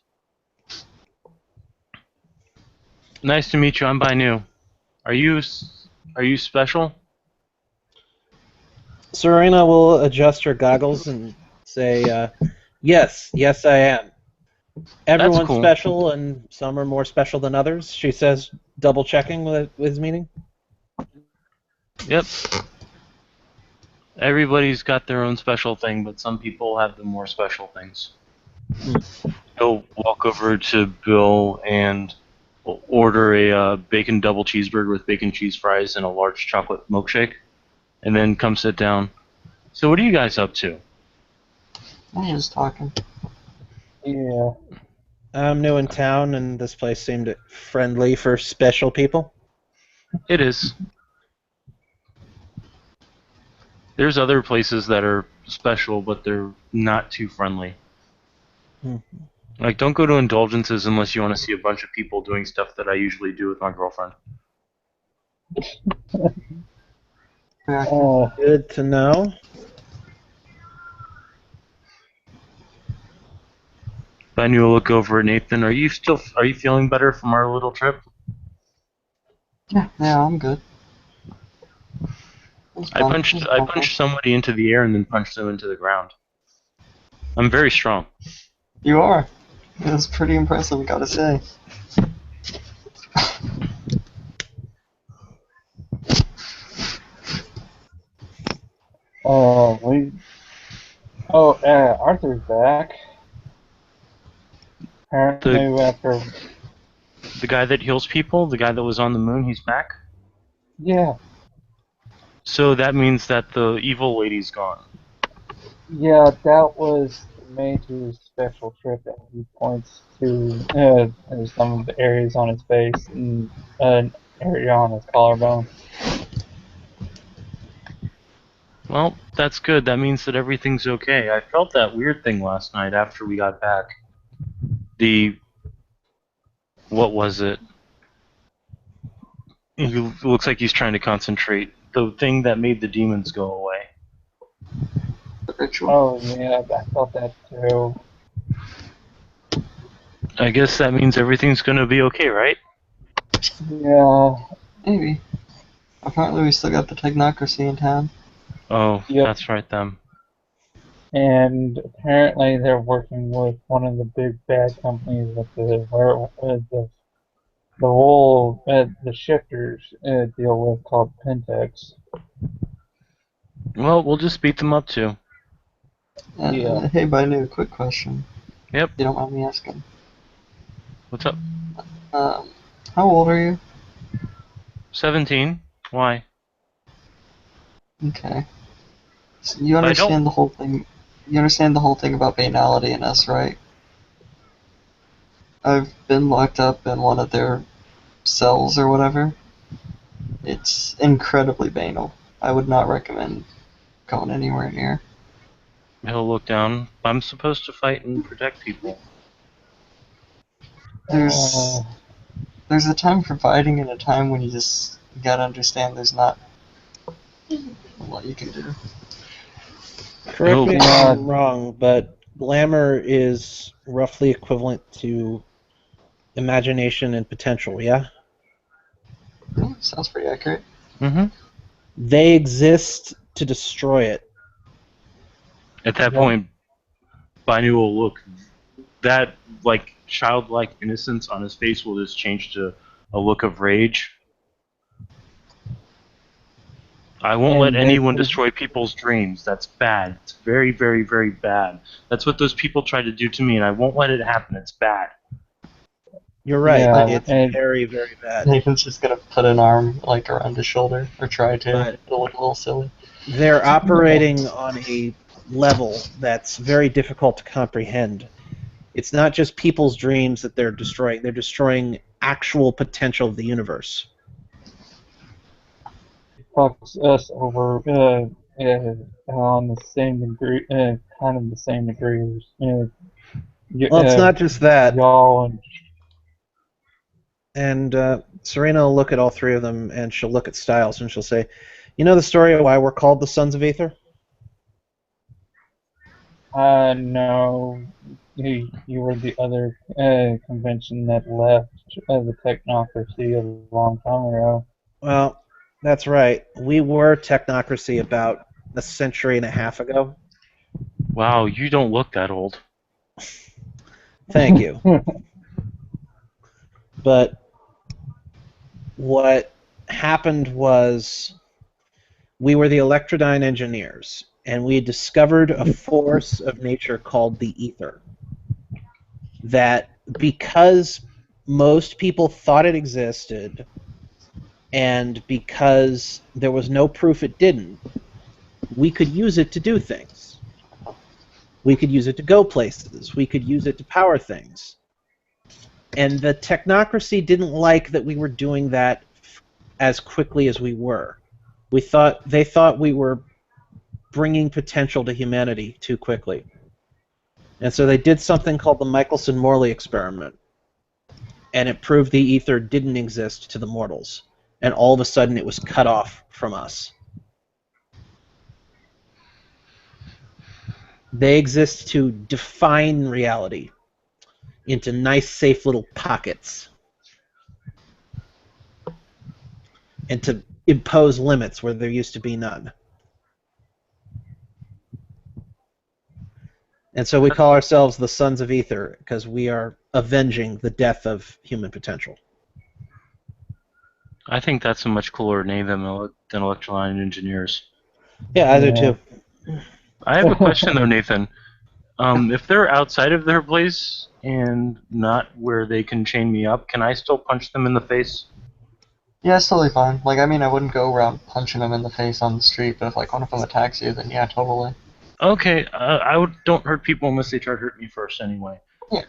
Nice to meet you. I'm Bainu. Are you special? Serena will adjust her goggles and say, yes, I am. Everyone's cool. special, and some are more special than others, she says, double-checking with his meaning. Yep. Everybody's got their own special thing, but some people have the more special things. He'll walk over to Bill and order a bacon double cheeseburger with bacon cheese fries and a large chocolate milkshake, and then come sit down. So what are you guys up to? I'm just talking. Yeah. I'm new in town, and this place seemed friendly for special people. It is. There's other places that are special, but they're not too friendly. Like, don't go to Indulgences unless you want to see a bunch of people doing stuff that I usually do with my girlfriend. Oh, Good to know. Then you'll look over at Nathan. Are you feeling better from our little trip? Yeah, I'm good. I punched somebody into the air and then punched them into the ground. I'm very strong. You are. It was pretty impressive, gotta say. Arthur's back. Apparently after... The guy that heals people, the guy that was on the moon, he's back? Yeah. So that means that the evil lady's gone. Yeah, that was the major special trip, and he points to some of the areas on his face and an area on his collarbone. Well, that's good. That means that everything's okay. I felt that weird thing last night after we got back. What was it? He looks like he's trying to concentrate. The thing that made the demons go away. The ritual. Oh yeah, I felt that too. I guess that means everything's gonna be okay, right? Yeah. Maybe. Apparently we still got the technocracy in town. Oh, Yep. That's right, them. And apparently they're working with one of the big bad companies with the whole the shifters deal with called Pentex. Well, we'll just beat them up too. Yeah. Hey, Bainu, quick question. Yep. You don't mind me asking. What's up? How old are you? 17. Why? Okay. So you understand the whole thing. You understand the whole thing about banality in us, right? I've been locked up in one of their cells or whatever. It's incredibly banal. I would not recommend going anywhere near. He'll look down. I'm supposed to fight and protect people. There's a time for fighting and a time when you just gotta understand there's not a lot you can do. Correct me if I'm wrong, but glamour is roughly equivalent to imagination and potential, yeah? Yeah, sounds pretty accurate. Mm-hmm. They exist to destroy it. At that Yeah. point, Binu will look, that like childlike innocence on his face will just change to a look of rage. I won't let And this anyone is destroy people's dreams. That's bad. It's very, very, very bad. That's what those people tried to do to me, and I won't let it happen. It's bad. You're right. yeah, It's and very, very bad. Nathan's just gonna put an arm like around his shoulder, or try to. But It'll look a little silly. they're operating on a level that's very difficult to comprehend. It's not just people's dreams that they're destroying actual potential of the universe. fucks us over on the same degree, kind of the same degree. Well, it's not just that. Y'all and And Serena will look at all three of them, and she'll look at Styles, and she'll say, "You know the story of why we're called the Sons of Aether?" no, you were the other convention that left the technocracy a long time ago. Well, that's right. We were technocracy about a century and a half ago. Wow, you don't look that old. Thank you. But what happened was we were the Electrodyne engineers, and we discovered a force of nature called the ether. That because most people thought it existed, and because there was no proof it didn't, we could use it to do things. We could use it to go places. We could use it to power things. And the technocracy didn't like that we were doing that as quickly as we were. They thought we were bringing potential to humanity too quickly. And so they did something called the Michelson-Morley experiment. And it proved the ether didn't exist to the mortals. And all of a sudden it was cut off from us. They exist to define reality into nice, safe little pockets, and to impose limits where there used to be none. And so we call ourselves the Sons of Ether because we are avenging the death of human potential. I think that's a much cooler name than Electrolyne Engineers. Yeah, I do too. I have a question though, Nathan. If they're outside of their place and not where they can chain me up, can I still punch them in the face? Yeah, it's totally fine. Like, I mean, I wouldn't go around punching them in the face on the street, but if like one of them attacks you, then yeah, totally. Okay, don't hurt people unless they try to hurt me first anyway. Yeah.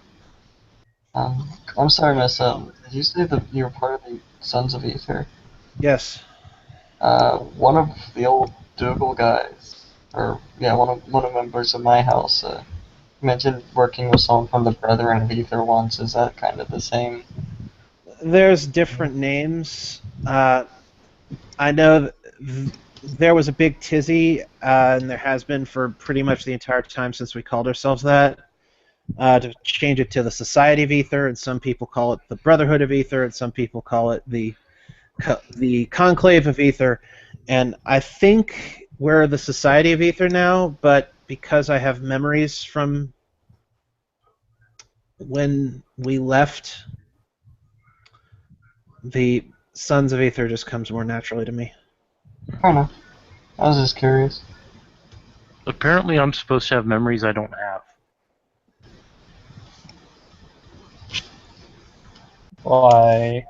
I'm sorry, Miss. Did you say that you were part of the Sons of Ether? Yes. One of the old Dougal guys, or yeah, one of the members of my house, mentioned working with someone from the Brethren of Ether once. Is that kind of the same? There's different names. I know there was a big tizzy, and there has been for pretty much the entire time since we called ourselves that, to change it to the Society of Ether, and some people call it the Brotherhood of Ether, and some people call it the Conclave of Ether. And I think we're the Society of Ether now, but because I have memories from when we left, the Sons of Ether just comes more naturally to me. Fair enough. I was just curious. Apparently I'm supposed to have memories I don't have. Why?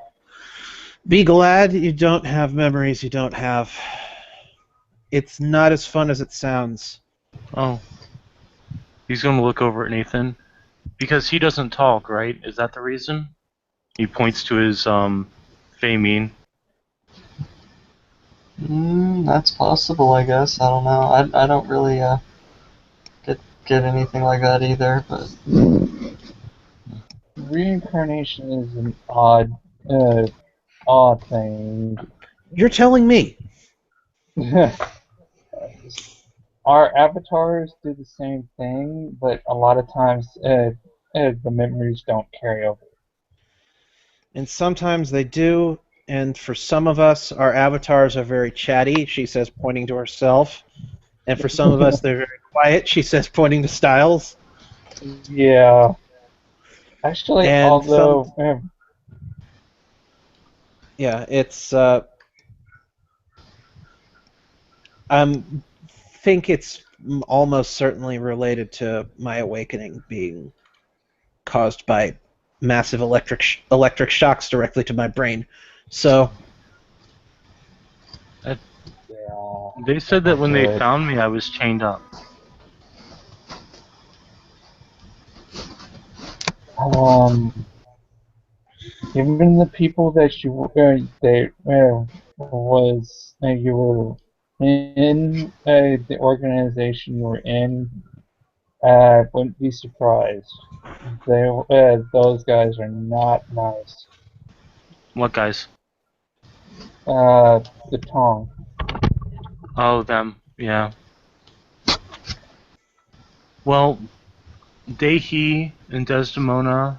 Be glad you don't have memories you don't have. It's not as fun as it sounds. Oh. He's going to look over at Nathan. Because he doesn't talk, right? Is that the reason? He points to his, Feymine. That's possible, I guess. I don't know. I don't really, get anything like that either, but... Reincarnation is an odd thing. You're telling me. Our avatars do the same thing, but a lot of times the memories don't carry over. And sometimes they do, and for some of us, our avatars are very chatty, she says, pointing to herself. And for some of us, they're very quiet, she says, pointing to Styles. Yeah. Actually, And although Yeah, it's. I think it's almost certainly related to my awakening being caused by massive electric shocks directly to my brain. So yeah, They said that when they good. found me, I was chained up. Given the people that you you were in the organization you were in, I wouldn't be surprised. Those guys are not nice. What guys? The Tong. Oh, them. Yeah. Well, Daihi and Desdemona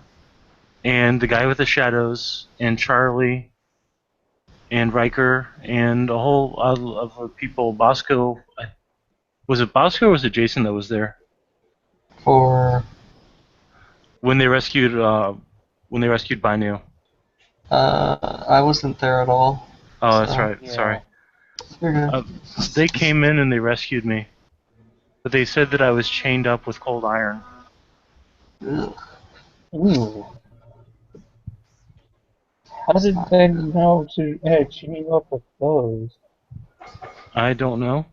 and the guy with the shadows and Charlie and Riker and a whole of people. Bosco. Was it Bosco or was it Jason that was there For when they rescued Binu? I wasn't there at all. Oh, that's So, right. Yeah. Sorry. you're good. They came in and they rescued me, but they said that I was chained up with cold iron. Ugh. Ooh. How did they know to chain you up with those? I don't know.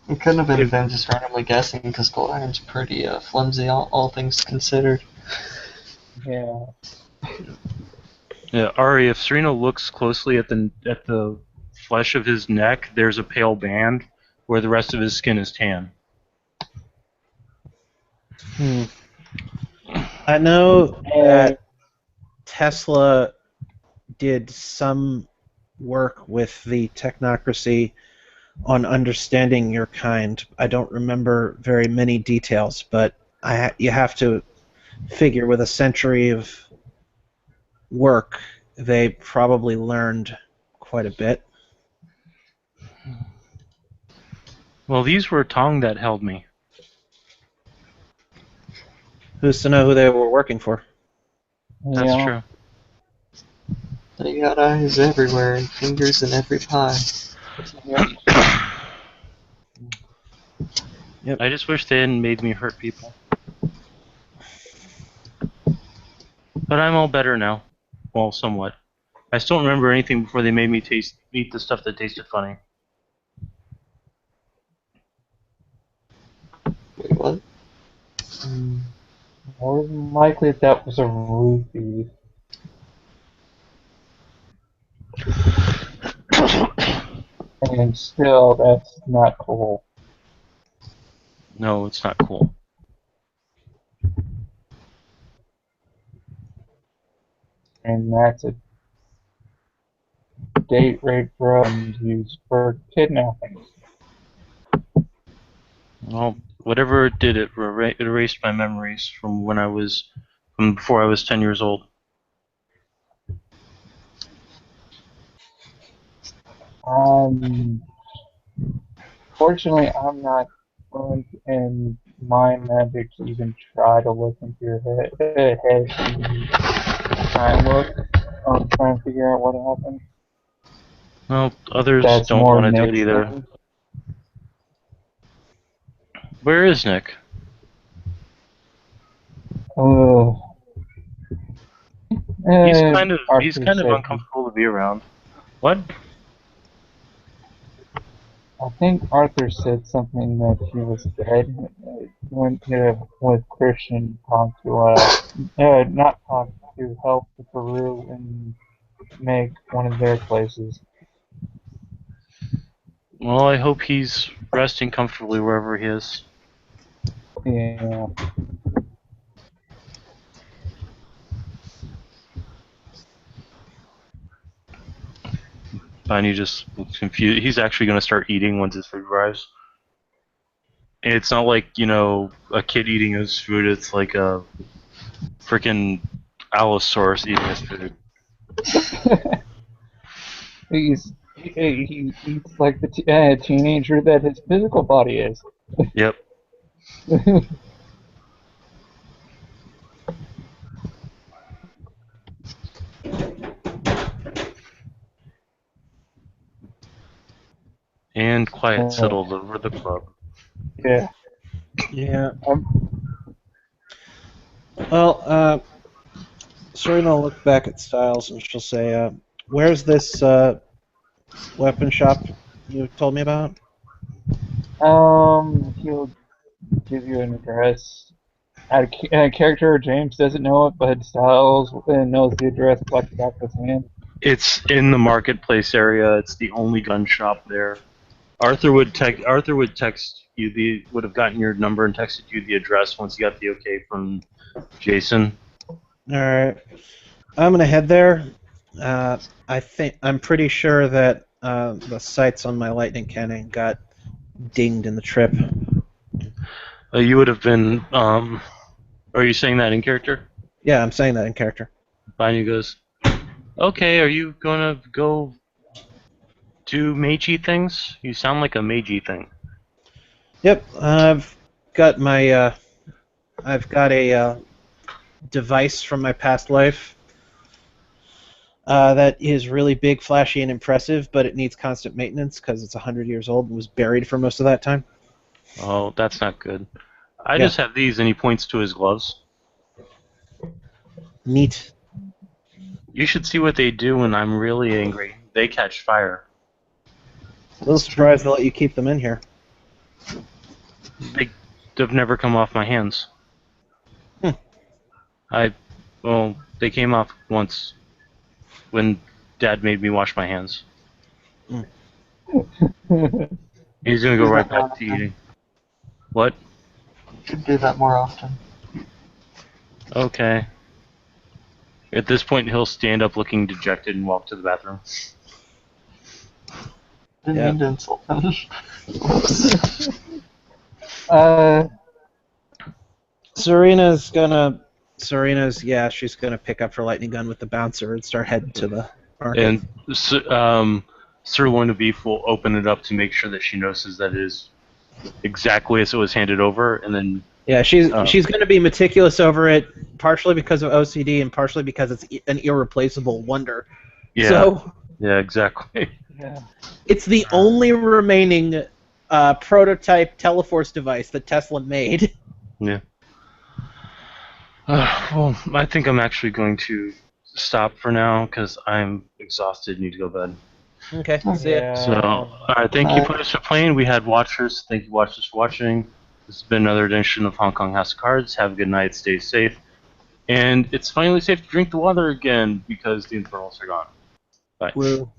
It couldn't have been If- them just randomly guessing because gold iron's pretty flimsy, all things considered. Yeah. Yeah, Ari, if Sereno looks closely at the flesh of his neck, there's a pale band where the rest of his skin is tan. I know that Tesla did some work with the technocracy on understanding your kind. I don't remember very many details, but you have to figure with a century of work, they probably learned quite a bit. Well, these were Tong that held me. Who's to know who they were working for? That's Yeah. true. They got eyes everywhere and fingers in every pie. Yep. I just wish they hadn't made me hurt people. But I'm all better now. Well, somewhat. I still don't remember anything before they made me eat the stuff that tasted funny. Wait, what? More than likely that was a roofie. And still, that's not cool. No, it's not cool. And that's a date rape drug used for kidnapping. Well, whatever it did, it erased my memories from from before I was 10 years old. Fortunately, I'm not fluent in mind magic to even try to look into your head and try and look. I'm trying to figure out what happened. Well, others That's don't more want to do it Nick's either. thing. Where is Nick? Ugh. He's kind of Arthur said- uncomfortable to be around. What? I think Arthur said something that he was dead when with Christian talked to not talk to help the Peru and make one of their places. Well, I hope he's resting comfortably wherever he is. Yeah. And he just looks confused. He's actually going to start eating once his food arrives. And it's not like, a kid eating his food. It's like a freaking Allosaurus eating his food. He's He's like the teenager that his physical body is. Yep. And quiet settled over the club. Yeah. Yeah. Well, Serena will look back at Styles and she'll say, "Where's this weapon shop you told me about?" He'll give you an address. A character James doesn't know it, but Styles knows the address like the back of his hand. It's in the marketplace area. It's the only gun shop there. Arthur would text you would have gotten your number and texted you the address once you got the okay from Jason. All right. I'm gonna head there. I'm pretty sure that the sights on my lightning cannon got dinged in the trip. You would have been. Are you saying that in character? Yeah, I'm saying that in character. Binu goes, "Okay, are you gonna go do Meiji things? You sound like a Meiji thing." Yep, I've got my a device from my past life that is really big, flashy, and impressive, but it needs constant maintenance because it's 100 years old and was buried for most of that time. Oh, that's not good. I Yeah. just have these, and he points to his gloves. Neat. You should see what they do when I'm really angry. They catch fire. A little surprised they let you keep them in here. They've never come off my hands. Well, they came off once when Dad made me wash my hands. He's gonna go right back to eating. What? Should do that more often. Okay. At this point, he'll stand up looking dejected and walk to the bathroom. Didn't Yeah. mean to insult him. She's gonna pick up her lightning gun with the bouncer and start heading to the market. And Sirloin of Beef will open it up to make sure that she notices that it is exactly as it was handed over, and then Yeah, she's going to be meticulous over it, partially because of OCD and partially because it's an irreplaceable wonder. yeah, So yeah, exactly. Yeah. it's the only remaining prototype Teleforce device that Tesla made. Yeah. Well, I think I'm actually going to stop for now because I'm exhausted. Need to go to bed. Okay, see ya. Yeah. So, thank you for playing. We had watchers. Thank you, watchers, for watching. This has been another edition of Hong Kong House of Cards. Have a good night. Stay safe. And it's finally safe to drink the water again because the infernals are gone. Bye. Woo.